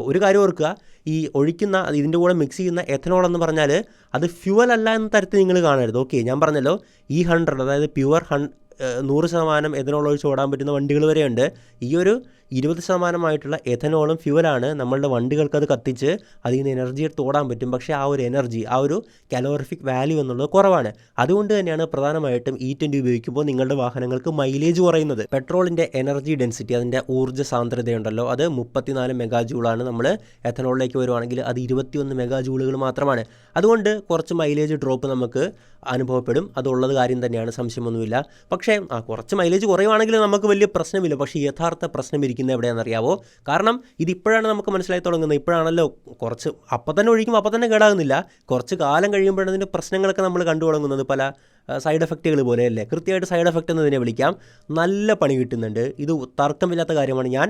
ഒരു കാര്യം ഓർക്കുക, ഈ ഒഴിക്കുന്ന ഇതിൻ്റെ കൂടെ മിക്സ് ചെയ്യുന്ന എഥനോൾ എന്ന് പറഞ്ഞാൽ അത് ഫ്യൂവൽ അല്ല എന്ന തരത്തിൽ നിങ്ങൾ കാണരുത്. ഓക്കെ, ഞാൻ പറഞ്ഞല്ലോ E100 അതായത് പ്യുവർ 100% എഥനോൾ ഒഴിച്ച് ഓടാൻ പറ്റുന്ന വണ്ടികൾ വരെയുണ്ട്. ഈ ഒരു 20% എഥനോളും ഫ്യൂവലാണ് നമ്മളുടെ വണ്ടികൾക്ക് അത് കത്തിച്ച് അതിൽ നിന്ന് എനർജി എടുത്ത് ഓടാൻ പറ്റും. പക്ഷേ ആ ഒരു എനർജി, ആ ഒരു കലോറിഫിക് വാല്യൂ എന്നുള്ളത് കുറവാണ്. അതുകൊണ്ട് തന്നെയാണ് പ്രധാനമായിട്ടും E20 ഉപയോഗിക്കുമ്പോൾ നിങ്ങളുടെ വാഹനങ്ങൾക്ക് മൈലേജ് കുറയുന്നത്. പെട്രോളിൻ്റെ എനർജി ഡെൻസിറ്റി, അതിൻ്റെ ഊർജ്ജ സാന്ദ്രതയുണ്ടല്ലോ, അത് 34 മെഗാ ജൂളാണ്. നമ്മൾ എഥനോളിലേക്ക് വരുവാണെങ്കിൽ അത് 21 മെഗാ ജൂളുകൾ മാത്രമാണ്. അതുകൊണ്ട് കുറച്ച് മൈലേജ് ഡ്രോപ്പ് നമുക്ക് അനുഭവപ്പെടും. അതുള്ളത് കാര്യം തന്നെയാണ്, സംശയമൊന്നുമില്ല. പക്ഷേ കുറച്ച് മൈലേജ് കുറയുവാണെങ്കിൽ നമുക്ക് വലിയ പ്രശ്നമില്ല. പക്ഷേ യഥാർത്ഥ പ്രശ്നം ഇരിക്കുന്നത് എവിടെയാണെന്നറിയാവോ? കാരണം ഇതിപ്പോഴാണ് നമുക്ക് മനസ്സിലായി തുടങ്ങുന്നത്. ഇപ്പോഴാണല്ലോ കുറച്ച് അപ്പം തന്നെ ഒഴിക്കുമ്പോൾ അപ്പം തന്നെ കേടാകുന്നില്ല. കുറച്ച് കാലം കഴിയുമ്പോഴാണ് അതിൻ്റെ പ്രശ്നങ്ങളൊക്കെ നമ്മൾ കണ്ടു തുടങ്ങുന്നത്. പല സൈഡ് എഫക്റ്റുകൾ പോലെയല്ലേ, കൃത്യമായിട്ട് സൈഡ് എഫക്റ്റ് എന്നതിനെ വിളിക്കാം. നല്ല പണി കിട്ടുന്നുണ്ട്, ഇത് തർക്കമില്ലാത്ത കാര്യമാണ്. ഞാൻ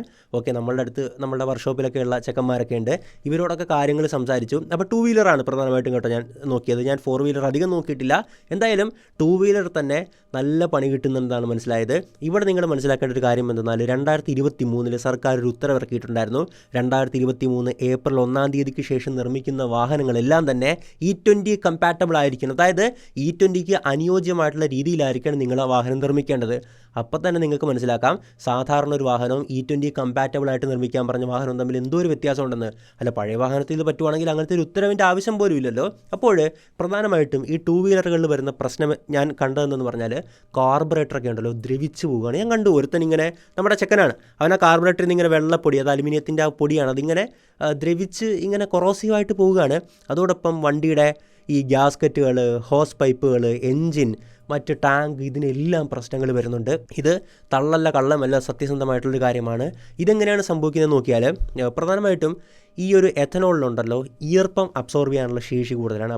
നമ്മളുടെ അടുത്ത് നമ്മളുടെ വർക്ക്ഷോപ്പിലൊക്കെ ഉള്ള ചെക്കന്മാരൊക്കെ ഉണ്ട്, ഇവരോടൊക്കെ കാര്യങ്ങൾ സംസാരിച്ചു. അപ്പോൾ 2 വീലറാണ് പ്രധാനമായിട്ടും കേട്ടോ ഞാൻ നോക്കിയത്. ഞാൻ 4 വീലർ അധികം നോക്കിയിട്ടില്ല. എന്തായാലും 2 വീലർ തന്നെ നല്ല പണി കിട്ടുന്നതാണ് മനസ്സിലായത്. ഇവിടെ നിങ്ങൾ മനസ്സിലാക്കേണ്ട ഒരു കാര്യം എന്തെന്നാൽ 2023 സർക്കാർ ഒരു ഉത്തരവിറക്കിയിട്ടുണ്ടായിരുന്നു. 2023 ഏപ്രിൽ 1-ാം തീയതിക്ക് ശേഷം നിർമ്മിക്കുന്ന വാഹനങ്ങളെല്ലാം തന്നെ E20 കമ്പാറ്റബിൾ ആയിരിക്കണം. അതായത് E20ക്ക് അനുയോജ്യമായിട്ടുള്ള രീതിയിലായിരിക്കണം നിങ്ങൾ ആ വാഹനം നിർമ്മിക്കേണ്ടത്. അപ്പോൾ തന്നെ നിങ്ങൾക്ക് മനസ്സിലാക്കാം സാധാരണ ഒരു വാഹനവും E20 കമ്പാറ്റബിൾ ആയിട്ട് നിർമ്മിക്കാൻ പറഞ്ഞ വാഹനവും തമ്മിൽ എന്തോ ഒരു വ്യത്യാസം ഉണ്ടെന്ന്. അല്ല, പഴയ വാഹനത്തിൽ ഇത് പറ്റുവാണെങ്കിൽ അങ്ങനത്തെ ഒരു ഉത്തരവിൻ്റെ ആവശ്യം പോലും ഇല്ലല്ലോ. അപ്പോൾ പ്രധാനമായിട്ടും ഈ 2 വീലറുകളിൽ വരുന്ന പ്രശ്നം ഞാൻ കണ്ടതെന്ന് പറഞ്ഞാൽ കാർബറേറ്ററൊക്കെ ഉണ്ടല്ലോ ദ്രവിച്ചു പോവുകയാണ്. ഞാൻ കണ്ടു, ഒരുത്തൻ ഇങ്ങനെ, നമ്മുടെ ചെക്കനാണ്, അവൻ ആ കാർബറേറ്ററിൽ നിന്ന് ഇങ്ങനെ വെള്ളപ്പൊടി, അത് അലുമിനിയത്തിൻ്റെ ആ പൊടിയാണ്, അതിങ്ങനെ ദ്രവിച്ച് ഇങ്ങനെ കൊറോസീവായിട്ട് പോവുകയാണ്. അതോടൊപ്പം വണ്ടിയുടെ ഈ ഗ്യാസ്കറ്റുകൾ, ഹോസ് പൈപ്പുകൾ, എൻജിൻ, മറ്റ് ടാങ്ക്, ഇതിനെല്ലാം പ്രശ്നങ്ങൾ വരുന്നുണ്ട്. ഇത് തള്ളല്ല കള്ളമല്ല, സത്യസന്ധമായിട്ടുള്ളൊരു കാര്യമാണ്. ഇതെങ്ങനെയാണ് സംഭവിക്കുന്നത് നോക്കിയാൽ പ്രധാനമായിട്ടും ഈ ഒരു എഥനോളിനുണ്ടല്ലോ ഈർപ്പം അബ്സോർബ് ചെയ്യാനുള്ള ശേഷി കൂടുതലാണ്.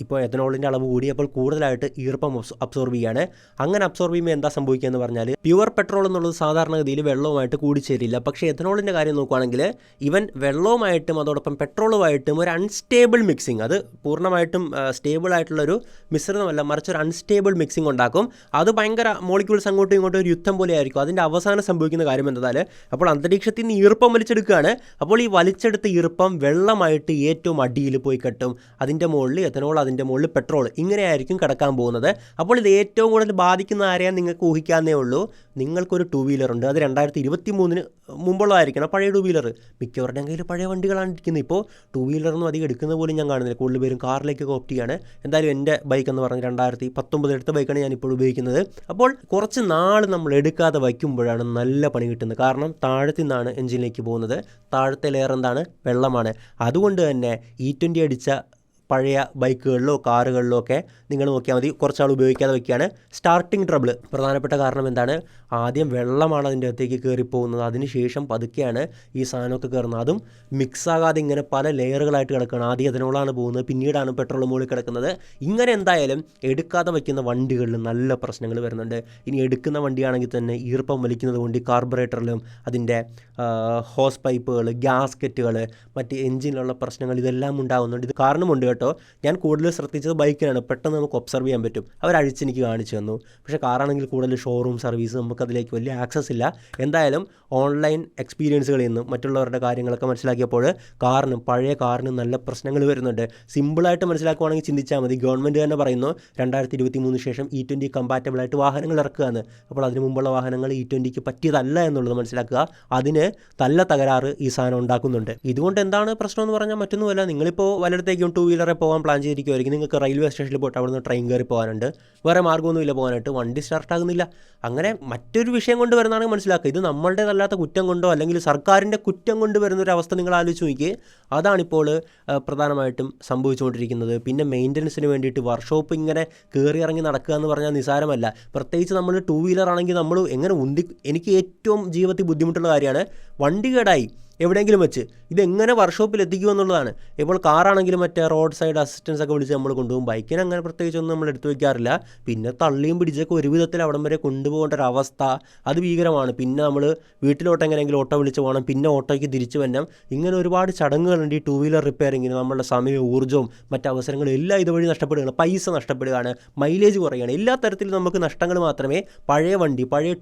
ഇപ്പോൾ എഥനോളിൻ്റെ അളവ് കൂടി, അപ്പോൾ കൂടുതലായിട്ട് ഈർപ്പം അബ്സോർബ് ചെയ്യുകയാണ്. അങ്ങനെ അബ്സോർബ് ചെയ്യുമ്പോൾ എന്താ സംഭവിക്കുക എന്ന് പറഞ്ഞാൽ പ്യുവർ പെട്രോൾ എന്നുള്ളത് സാധാരണഗതിയിൽ വെള്ളവുമായിട്ട് കൂടിച്ചേരില്ല. പക്ഷേ എഥനോളിൻ്റെ കാര്യം നോക്കുകയാണെങ്കിൽ ഇവൻ വെള്ളവുമായിട്ടും അതോടൊപ്പം പെട്രോളുമായിട്ടും ഒരു അൺസ്റ്റേബിൾ മിക്സിങ്, അത് പൂർണ്ണമായിട്ടും സ്റ്റേബിൾ ആയിട്ടുള്ളൊരു മിശ്രിതമല്ല, മറിച്ച് ഒരു അൺസ്റ്റേബിൾ മിക്സിംഗ് ഉണ്ടാക്കും. അത് ഭയങ്കര മോളിക്യൂൾസ് അങ്ങോട്ടും ഇങ്ങോട്ടും ഒരു യുദ്ധം പോലെ ആയിരിക്കും. അതിൻ്റെ അവസാനം സംഭവിക്കുന്ന കാര്യം എന്നാൽ അപ്പോൾ അന്തരീക്ഷത്തിൽ നിന്ന് ഈർപ്പം വലിച്ചെടുക്കുകയാണ്. അപ്പോൾ ഈ വലിച്ചെടുത്ത ഈർപ്പം വെള്ളമായിട്ട് ഏറ്റവും അടിയിൽ പോയി കെട്ടും. അതിൻ്റെ മുകളിൽ എഥനോൾ, അതിൻ്റെ മുകളിൽ പെട്രോൾ, ഇങ്ങനെയായിരിക്കും കിടക്കാൻ പോകുന്നത്. അപ്പോൾ ഇത് ഏറ്റവും കൂടുതൽ ബാധിക്കുന്ന ആരെയാണ് നിങ്ങൾക്ക് ഊഹിക്കാവുന്നേ ഉള്ളൂ. നിങ്ങൾക്കൊരു 2 വീലറുണ്ട്, അത് 2023 മുമ്പുള്ളതായിരിക്കണം പഴയ 2 വീലർ. മിക്കവരുടെയും കയ്യിൽ പഴയ വണ്ടികളാണ് ഇരിക്കുന്നത്. ഇപ്പോൾ 2 വീലറൊന്നും അധികം എടുക്കുന്ന പോലും ഞാൻ കാണുന്നില്ല. കൂടുതൽ പേരും കാറിലേക്കൊക്കെ ഓപ്റ്റ് ചെയ്യാണ്. എന്തായാലും എൻ്റെ ബൈക്ക് എന്ന് പറഞ്ഞാൽ 2019 എടുത്ത ബൈക്കാണ് ഞാനിപ്പോൾ ഉപയോഗിക്കുന്നത്. അപ്പോൾ കുറച്ച് നാൾ നമ്മൾ എടുക്കാതെ വയ്ക്കുമ്പോഴാണ് നല്ല പണി കിട്ടുന്നത്. കാരണം താഴത്തു നിന്നാണ് എഞ്ചിനിലേക്ക് പോകുന്നത്. താഴത്തെ ലെയർ എന്താണ്? വെള്ളമാണ്. അതുകൊണ്ട് തന്നെ E20 അടിച്ച പഴയ ബൈക്കുകളിലോ കാറുകളിലോ ഒക്കെ നിങ്ങൾ നോക്കിയാൽ മതി, കുറച്ചാൾ ഉപയോഗിക്കാതെ വയ്ക്കുകയാണ്. സ്റ്റാർട്ടിങ് ട്രബിൾ പ്രധാനപ്പെട്ട കാരണം എന്താണ്? ആദ്യം വെള്ളമാണ് അതിൻ്റെ അകത്തേക്ക് കയറിപ്പോകുന്നത്, അതിനുശേഷം പതുക്കെയാണ് ഈ സാധനമൊക്കെ കയറുന്നത്. അതും മിക്സാകാതെ ഇങ്ങനെ പല ലെയറുകളായിട്ട് കിടക്കുകയാണ്. ആദ്യം എഥനോളാണ് പോകുന്നത്, പിന്നീടാണ് പെട്രോൾ മുകളിൽ കിടക്കുന്നത്. ഇങ്ങനെ എന്തായാലും എടുക്കാതെ വയ്ക്കുന്ന വണ്ടികളിൽ നല്ല പ്രശ്നങ്ങൾ വരുന്നുണ്ട്. ഇനി എടുക്കുന്ന വണ്ടിയാണെങ്കിൽ തന്നെ ഈർപ്പം വലിക്കുന്നത് കൊണ്ട് കാർബറേറ്ററിലും അതിൻ്റെ ഹോസ് പൈപ്പുകൾ, ഗ്യാസ്കറ്റുകൾ, മറ്റ് എൻജിനിലുള്ള പ്രശ്നങ്ങൾ ഇതെല്ലാം ഉണ്ടാകുന്നുണ്ട്. ഇത് കാരണമുണ്ട് കേട്ടോ. ഞാൻ കൂടുതൽ ശ്രദ്ധിച്ചത് ബൈക്കിനാണ്. പെട്ടെന്ന് നമുക്ക് ഒബ്സർവ് ചെയ്യാൻ പറ്റും. അവരഴിച്ചെനിക്ക് കാണിച്ചു തന്നു. പക്ഷേ കാറാണെങ്കിൽ കൂടുതൽ ഷോറൂം സർവീസ്, നമുക്കതിലേക്ക് വലിയ ആക്സസ് ഇല്ല. എന്തായാലും ഓൺലൈൻ എക്സ്പീരിയൻസുകളിൽ നിന്നും മറ്റുള്ളവരുടെ കാര്യങ്ങളൊക്കെ മനസ്സിലാക്കിയപ്പോൾ പഴയ കാറിന് നല്ല പ്രശ്നങ്ങൾ വരുന്നുണ്ട്. സിമ്പിളായിട്ട് മനസ്സിലാക്കുവാണെങ്കിൽ ചിന്തിച്ചാൽ മതി. ഗവൺമെൻറ് തന്നെ പറയുന്നു 2023 ശേഷം E20 കമ്പാറ്റബിളായിട്ട് വാഹനങ്ങൾ ഇറക്കുകയാണ്. അപ്പോൾ അതിന് മുമ്പുള്ള വാഹനങ്ങൾ E20ക്ക് പറ്റിയതല്ല എന്നുള്ളത് മനസ്സിലാക്കുക. അതിന് നല്ല തകരാറ് ഈ സാധനം ഉണ്ടാക്കുന്നുണ്ട്. ഇതുകൊണ്ട് എന്താണ് പ്രശ്നം എന്ന് പറഞ്ഞാൽ മറ്റൊന്നുമല്ല. നിങ്ങളിപ്പോൾ വല്ലയിടത്തേക്കും 2 വീലറെ പോകാൻ പ്ലാൻ ചെയ്തിരിക്കുമായിരിക്കും. നിങ്ങൾക്ക് റെയിൽവേ സ്റ്റേഷനിൽ പോയിട്ട് അവിടുന്ന് ട്രെയിൻ കയറി പോകാനുണ്ട്. വേറെ മാർഗ്ഗമൊന്നുമില്ല പോകാനായിട്ട്. വണ്ടി സ്റ്റാർട്ടാകുന്നില്ല. അങ്ങനെ മറ്റൊരു വിഷയം കൊണ്ട് വരുന്നതാണെങ്കിൽ മനസ്സിലാക്കുക. ഇത് നമ്മളുടേതല്ലാത്ത കുറ്റം കൊണ്ടോ അല്ലെങ്കിൽ സർക്കാരിൻ്റെ കുറ്റം കൊണ്ട് വരുന്നൊരവസ്ഥ നിങ്ങൾ ആലോചിച്ച് നോക്കി. അതാണിപ്പോൾ പ്രധാനമായിട്ടും സംഭവിച്ചുകൊണ്ടിരിക്കുന്നത്. പിന്നെ മെയിൻ്റനൻസിന് വേണ്ടിയിട്ട് വർക്ക്ഷോപ്പ് ഇങ്ങനെ കയറി ഇറങ്ങി നടക്കുക എന്ന് പറഞ്ഞാൽ നിസാരമല്ല. പ്രത്യേകിച്ച് നമ്മൾ 2 വീലർ ആണെങ്കിൽ നമ്മൾ എങ്ങനെ എനിക്ക് ഏറ്റവും ജീവിതത്തിൽ ബുദ്ധിമുട്ടുള്ള കാര്യമാണ് വണ്ടി കേടായി എവിടെയെങ്കിലും വെച്ച് ഇതെങ്ങനെ വർക്ക്ഷോപ്പിൽ എത്തിക്കുമെന്നുള്ളതാണ്. ഇപ്പോൾ കാറാണെങ്കിലും മറ്റേ റോഡ് സൈഡ് അസിസ്റ്റൻസ് ഒക്കെ വിളിച്ച് നമ്മൾ കൊണ്ടുപോകും. ബൈക്കിന് അങ്ങനെ പ്രത്യേകിച്ചൊന്നും നമ്മൾ എടുത്തു വയ്ക്കാറില്ല. പിന്നെ തള്ളിയും പിടിച്ചൊക്കെ ഒരു വിധത്തിൽ അവിടം വരെ കൊണ്ടുപോകേണ്ട ഒരു അവസ്ഥ, അത് ഭീകരമാണ്. പിന്നെ നമ്മൾ വീട്ടിലോട്ട് എങ്ങനെയെങ്കിലും ഓട്ടോ വിളിച്ച് പോകണം, പിന്നെ ഓട്ടോയ്ക്ക് തിരിച്ചു വരണം. ഇങ്ങനെ ഒരുപാട് ചടങ്ങുകളുണ്ട് ഈ 2 വീലർ റിപ്പയറിങ്ങിന്. നമ്മളുടെ സമയവും ഊർജ്ജവും മറ്റവസരങ്ങളും എല്ലാം ഇതുവഴി നഷ്ടപ്പെടുകയാണ്. പൈസ നഷ്ടപ്പെടുകയാണ്, മൈലേജ് കുറയുകയാണ്. എല്ലാ തരത്തിലും നമുക്ക് നഷ്ടങ്ങൾ മാത്രമേ പഴയ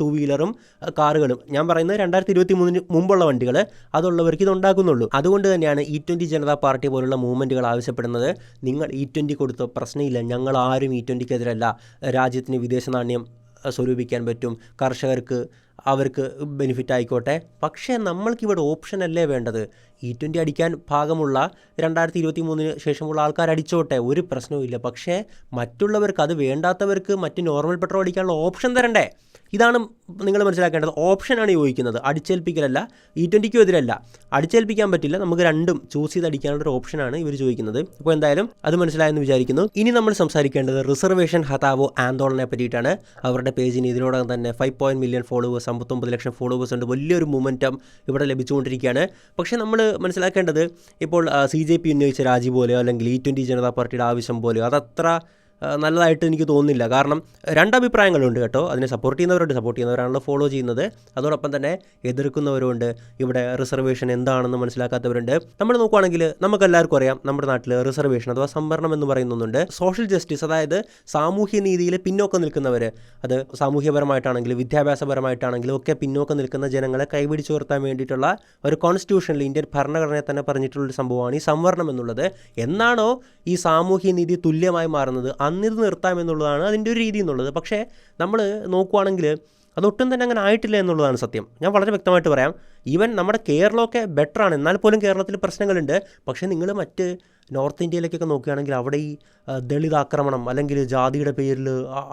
2 വീലറും കാറുകളും, ഞാൻ പറയുന്നത് 2023 മുമ്പുള്ള വണ്ടികൾ, അതുള്ളവർക്ക് ഇതുണ്ടാക്കുന്നുള്ളൂ. അതുകൊണ്ട് തന്നെയാണ് E20 ജനതാ പാർട്ടി പോലുള്ള മൂവ്മെൻറ്റുകൾ ആവശ്യപ്പെടുന്നത്. നിങ്ങൾ E20 കൊടുത്തോ, പ്രശ്നമില്ല, ഞങ്ങൾ ആരും E20ക്കെതിരല്ല. രാജ്യത്തിന് വിദേശ നാണ്യം സ്വരൂപിക്കാൻ പറ്റും, കർഷകർക്ക് അവർക്ക് ബെനിഫിറ്റ് ആയിക്കോട്ടെ. പക്ഷേ നമ്മൾക്കിവിടെ ഓപ്ഷനല്ലേ വേണ്ടത്. T20 അടിക്കാൻ ഭാഗമുള്ള 2023 ശേഷമുള്ള ആൾക്കാർ അടിച്ചോട്ടെ, ഒരു പ്രശ്നവുമില്ല. പക്ഷേ മറ്റുള്ളവർക്ക്, അത് വേണ്ടാത്തവർക്ക് മറ്റ് നോർമൽ പെട്രോൾ അടിക്കാനുള്ള ഓപ്ഷൻ തരണ്ടേ? ഇതാണ് നിങ്ങൾ മനസ്സിലാക്കേണ്ടത്. ഓപ്ഷനാണ് ചോദിക്കുന്നത്, അടിച്ചേൽപ്പിക്കലല്ല. T20ക്കും എതിരല്ല, അടിച്ചേൽപ്പിക്കാൻ പറ്റില്ല, നമുക്ക് രണ്ടും ചൂസ് ചെയ്ത് അടിക്കാനുള്ളൊരു ഓപ്ഷനാണ് ഇവർ ചോദിക്കുന്നത്. അപ്പോൾ എന്തായാലും അത് മനസ്സിലായെന്ന് വിചാരിക്കുന്നു. ഇനി നമ്മൾ സംസാരിക്കേണ്ടത് റിസർവേഷൻ ഹതാവോ ആന്തോളനെ പറ്റിയിട്ടാണ്. അവരുടെ പേജിന് ഇതിനോടകം തന്നെ 5 മില്യൺ ഫോളോവേഴ്സ്, 59 ലക്ഷം ഫോളോവേഴ്സ് ഉണ്ട്. വലിയൊരു മൊമെൻറ്റം ഇവിടെ ലഭിച്ചുകൊണ്ടിരിക്കുകയാണ്. പക്ഷേ നമ്മൾ മനസ്സിലാക്കേണ്ടത്, ഇപ്പോൾ CJP ഉന്നയിച്ച രാജി പോലെയോ അല്ലെങ്കിൽ T20 ജനതാ പാർട്ടിയുടെ ആവശ്യം പോലെയോ അതത്ര നല്ലതായിട്ട് എനിക്ക് തോന്നുന്നില്ല. കാരണം രണ്ടഭിപ്രായങ്ങളുണ്ട് കേട്ടോ. അതിനെ സപ്പോർട്ട് ചെയ്യുന്നവരാണല്ലോ ഫോളോ ചെയ്യുന്നത്. അതോടൊപ്പം തന്നെ എതിർക്കുന്നവരുണ്ട്. ഇവിടെ റിസർവേഷൻ എന്താണെന്ന് മനസ്സിലാക്കാത്തവരുണ്ട്. നമ്മൾ നോക്കുകയാണെങ്കിൽ നമുക്കെല്ലാവർക്കും അറിയാം, നമ്മുടെ നാട്ടിൽ റിസർവേഷൻ അഥവാ സംവരണം എന്ന് പറയുന്നുണ്ട്. സോഷ്യൽ ജസ്റ്റിസ്, അതായത് സാമൂഹ്യ നീതിയിൽ പിന്നോക്കം നിൽക്കുന്നവർ, അത് സാമൂഹ്യപരമായിട്ടാണെങ്കിലും വിദ്യാഭ്യാസപരമായിട്ടാണെങ്കിലും ഒക്കെ പിന്നോക്കം നിൽക്കുന്ന ജനങ്ങളെ കൈപിടിച്ചു ഉയർത്താൻ വേണ്ടിയിട്ടുള്ള ഒരു കോൺസ്റ്റിറ്റ്യൂഷനിൽ, ഇന്ത്യൻ ഭരണഘടനയെ തന്നെ പറഞ്ഞിട്ടുള്ളൊരു സംഭവമാണ് ഈ സംവരണം എന്നുള്ളത്. എന്നാണോ ഈ സാമൂഹ്യ നീതി തുല്യമായി മാറുന്നത്, അന്നിത് നിർത്താമെന്നുള്ളതാണ് അതിൻ്റെ ഒരു രീതി എന്നുള്ളത്. പക്ഷേ നമ്മൾ നോക്കുവാണെങ്കിൽ അതൊട്ടും തന്നെ അങ്ങനെ ആയിട്ടില്ല എന്നുള്ളതാണ് സത്യം. ഞാൻ വളരെ വ്യക്തമായിട്ട് പറയാം. ഈവൻ നമ്മുടെ കേരളമൊക്കെ ബെറ്ററാണ്, എന്നാൽ പോലും കേരളത്തിൽ പ്രശ്നങ്ങളുണ്ട്. പക്ഷേ നിങ്ങൾ മറ്റ് നോർത്ത് ഇന്ത്യയിലേക്കൊക്കെ നോക്കുകയാണെങ്കിൽ അവിടെ ഈ ദളിത് ആക്രമണം അല്ലെങ്കിൽ ജാതിയുടെ പേരിൽ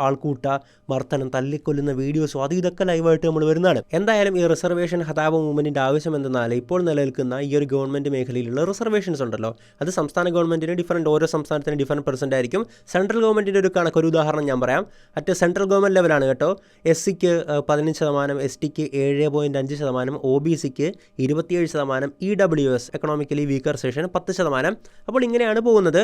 ആൾക്കൂട്ട മർദ്ദനം, തല്ലിക്കൊല്ലുന്ന വീഡിയോസോ ഇതൊക്കെ ലൈവായിട്ട് നമ്മൾ വരുന്നതാണ്. എന്തായാലും ഈ റിസർവേഷൻ ഹതാവോ മൂവ്മെൻറ്റിൻ്റെ ആവശ്യം എന്തെന്നാൽ, ഇപ്പോൾ നിലനിൽക്കുന്ന ഈ ഒരു ഗവൺമെൻറ് മേഖലയിലുള്ള റിസർവേഷൻസ് ഉണ്ടല്ലോ, അത് സംസ്ഥാന ഗവൺമെൻറ്റിന് ഡിഫറൻറ്റ്, ഓരോ സംസ്ഥാനത്തിന് ഡിഫറൻറ്റ് പെർസെൻ്റ് ആയിരിക്കും. സെൻട്രൽ ഗവൺമെൻറ്റിൻ്റെ ഒരു കണക്കൊരു ഉദാഹരണം ഞാൻ പറയാം. സെൻട്രൽ ഗവൺമെൻറ് ലെവലാണ് കേട്ടോ. SCക്ക് 15%, STക്ക് 7.5%, OBCക്ക് 27%, EWS എക്കണോമിക്കലി വീക്കർ സെഷൻ 10%. അപ്പോൾ ഇങ്ങനെയാണ് പോകുന്നത്.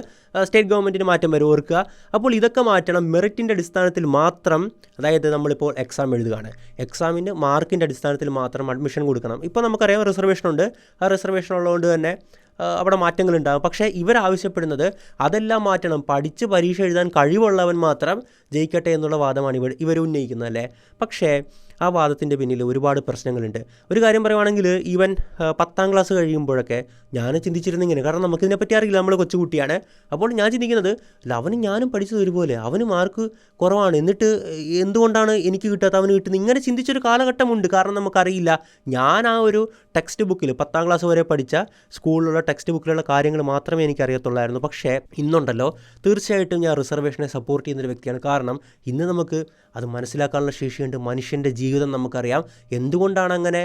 സ്റ്റേറ്റ് ഗവൺമെൻറ്റിന് മാറ്റം വരും, ഓർക്കുക. അപ്പോൾ ഇതൊക്കെ മാറ്റണം. മെറിറ്റിൻ്റെ അടിസ്ഥാനത്തിൽ മാത്രം, അതായത് നമ്മളിപ്പോൾ എക്സാം എഴുതുകയാണ്, എക്സാമിന് മാർക്കിൻ്റെ അടിസ്ഥാനത്തിൽ മാത്രം അഡ്മിഷൻ കൊടുക്കണം. ഇപ്പോൾ നമുക്കറിയാം റിസർവേഷനുണ്ട്. ആ റിസർവേഷൻ ഉള്ളതുകൊണ്ട് തന്നെ അവിടെ മാറ്റങ്ങളുണ്ടാകും. പക്ഷേ ഇവരാവശ്യപ്പെടുന്നത് അതെല്ലാം മാറ്റണം. പഠിച്ച് പരീക്ഷ എഴുതാൻ കഴിവുള്ളവൻ മാത്രം ജയിക്കട്ടെ എന്നുള്ള വാദമാണ് ഇവർ ഉന്നയിക്കുന്നത് അല്ലേ. പക്ഷേ ആ വാദത്തിൻ്റെ പിന്നിൽ ഒരുപാട് പ്രശ്നങ്ങളുണ്ട്. ഒരു കാര്യം പറയുവാണെങ്കിൽ, ഈവൻ 10ാം ക്ലാസ് കഴിയുമ്പോഴൊക്കെ ഞാൻ ചിന്തിച്ചിരുന്നിങ്ങനെ, കാരണം നമുക്കിതിനെപ്പറ്റി അറിയില്ല, നമ്മൾ കൊച്ചുകുട്ടിയാണ്. അപ്പോൾ ഞാൻ ചിന്തിക്കുന്നത്, അവനും ഞാനും പഠിച്ചത് ഒരുപോലെ, അവന് മാർക്ക് കുറവാണ്, എന്നിട്ട് എന്തുകൊണ്ടാണ് എനിക്ക് കിട്ടാത്ത അവന് കിട്ടുന്നത്, ഇങ്ങനെ ചിന്തിച്ചൊരു കാലഘട്ടമുണ്ട്. കാരണം നമുക്കറിയില്ല. ഞാൻ ആ ഒരു ടെക്സ്റ്റ് ബുക്കിൽ 10ാം ക്ലാസ് വരെ പഠിച്ച സ്കൂളിലുള്ള ടെക്സ്റ്റ് ബുക്കിലുള്ള കാര്യങ്ങൾ മാത്രമേ എനിക്ക് അറിയത്തുള്ളായിരുന്നു. പക്ഷേ ഇന്നുണ്ടല്ലോ, തീർച്ചയായിട്ടും ഞാൻ റിസർവേഷനെ സപ്പോർട്ട് ചെയ്യുന്നൊരു വ്യക്തിയാണ്. കാരണം ഇന്ന് നമുക്ക് അത് മനസ്സിലാക്കാനുള്ള ശേഷിയുണ്ട്. മനുഷ്യൻ്റെ ജീവിതം നമുക്കറിയാം, എന്തുകൊണ്ടാണ് അങ്ങനെ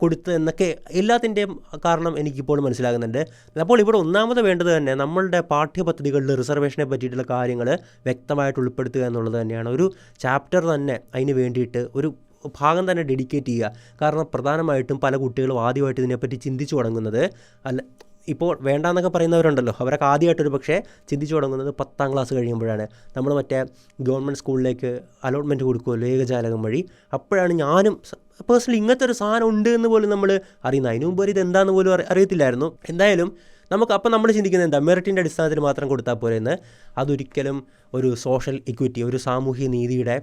കൊടുത്തത് എന്നൊക്കെ എല്ലാത്തിൻ്റെയും കാരണം എനിക്കിപ്പോൾ മനസ്സിലാകുന്നുണ്ട്. അപ്പോൾ ഇവിടെ ഒന്നാമത് വേണ്ടത് തന്നെ നമ്മളുടെ പാഠ്യപദ്ധതികളിൽ റിസർവേഷനെ പറ്റിയിട്ടുള്ള കാര്യങ്ങൾ വ്യക്തമായിട്ട് ഉൾപ്പെടുത്തുക എന്നുള്ളത് തന്നെയാണ്. ഒരു ചാപ്റ്റർ തന്നെ അതിന് വേണ്ടിയിട്ട് ഒരു ഭാഗം തന്നെ ഡെഡിക്കേറ്റ് ചെയ്യുക. കാരണം പ്രധാനമായിട്ടും പല കുട്ടികളും ആദ്യമായിട്ട് ഇതിനെപ്പറ്റി ചിന്തിച്ചു തുടങ്ങുന്നത്, ഇപ്പോൾ വേണ്ടാന്നൊക്കെ പറയുന്നവരുണ്ടല്ലോ, അവരൊക്കെ ആദ്യമായിട്ടൊരു പക്ഷേ ചിന്തിച്ചു തുടങ്ങുന്നത് 10ാം ക്ലാസ് കഴിയുമ്പോഴാണ്. നമ്മൾ മറ്റേ ഗവൺമെൻറ് സ്കൂളിലേക്ക് അലോട്ട്മെൻറ്റ് കൊടുക്കുമല്ലോ ഏകജാലകം വഴി. അപ്പോഴാണ് ഞാനും പേഴ്സണലി ഇങ്ങനത്തെ ഒരു സാധനം ഉണ്ട് എന്ന് പോലും നമ്മൾ അറിയുന്നത്. അതിനു മുമ്പ് ഇത് എന്താണെന്ന് പോലും അറിയത്തില്ലായിരുന്നു. എന്തായാലും അപ്പോൾ നമ്മൾ ചിന്തിക്കുന്നത് എന്താ, മെറിറ്റിൻ്റെ അടിസ്ഥാനത്തിൽ മാത്രം കൊടുത്താൽ പോരെ എന്ന്. അതൊരിക്കലും ഒരു സോഷ്യൽ ഇക്വിറ്റി, ഒരു സാമൂഹ്യ നീതിയുടെ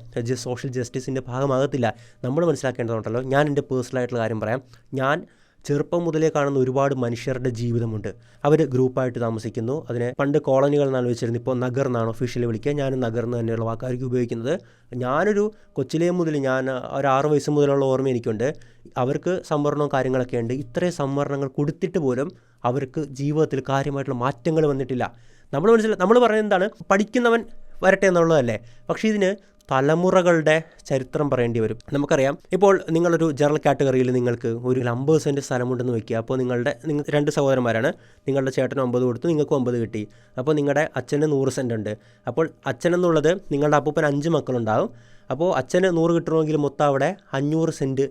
സോഷ്യൽ ജസ്റ്റിസിൻ്റെ ഭാഗമാകത്തില്ല. നമ്മൾ മനസ്സിലാക്കേണ്ടതുണ്ടല്ലോ. ഞാൻ എൻ്റെ പേഴ്സണലായിട്ടുള്ള കാര്യം പറയാം. ഞാൻ ചെറുപ്പം മുതലേ കാണുന്ന ഒരുപാട് മനുഷ്യരുടെ ജീവിതമുണ്ട്. അവർ ഗ്രൂപ്പായിട്ട് താമസിക്കുന്നു. അതിനെ പണ്ട് കോളനികൾ എന്നാണ് വെച്ചിരുന്നത്, ഇപ്പോൾ നഗർ എന്നാണ് ഒഫീഷ്യലി വിളിക്കുക. ഞാൻ നഗർ എന്ന് തന്നെയുള്ള വാക്കായിരിക്കും ഉപയോഗിക്കുന്നത്. ഞാനൊരു കൊച്ചിലേ മുതൽ, ഞാൻ ഒരു 6 വയസ്സ് മുതലുള്ള ഓർമ്മ എനിക്കുണ്ട്. അവർക്ക് സംവരണവും കാര്യങ്ങളൊക്കെ ഉണ്ട്. ഇത്രയും സംവരണങ്ങൾ കൊടുത്തിട്ട് പോലും അവർക്ക് ജീവിതത്തിൽ കാര്യമായിട്ടുള്ള മാറ്റങ്ങൾ വന്നിട്ടില്ല. നമ്മൾ പറയുന്നത് എന്താണ്, പഠിക്കുന്നവൻ വരട്ടെ എന്നുള്ളതല്ലേ. പക്ഷേ ഇതിന് തലമുറകളുടെ ചരിത്രം പറയേണ്ടി വരും. നമുക്കറിയാം, ഇപ്പോൾ നിങ്ങളൊരു ജനറൽ കാറ്റഗറിയിൽ നിങ്ങൾക്ക് ഒരു 50 സെൻറ്റ് സ്ഥലമുണ്ടെന്ന് വയ്ക്കുക. അപ്പോൾ നിങ്ങൾ 2 സഹോദരന്മാരാണ്. നിങ്ങളുടെ ചേട്ടന് 9 കൊടുത്തു, നിങ്ങൾക്ക് 9 കിട്ടി. അപ്പോൾ നിങ്ങളുടെ അച്ഛന് 100 സെൻറ്റ് ഉണ്ട്. അപ്പോൾ അച്ഛനെന്നുള്ളത്, നിങ്ങളുടെ അപ്പൂപ്പൻ 5 മക്കളുണ്ടാവും. അപ്പോൾ അച്ഛന് 100 കിട്ടണമെങ്കിൽ മൊത്തം അവിടെ 500 സെൻറ്റ്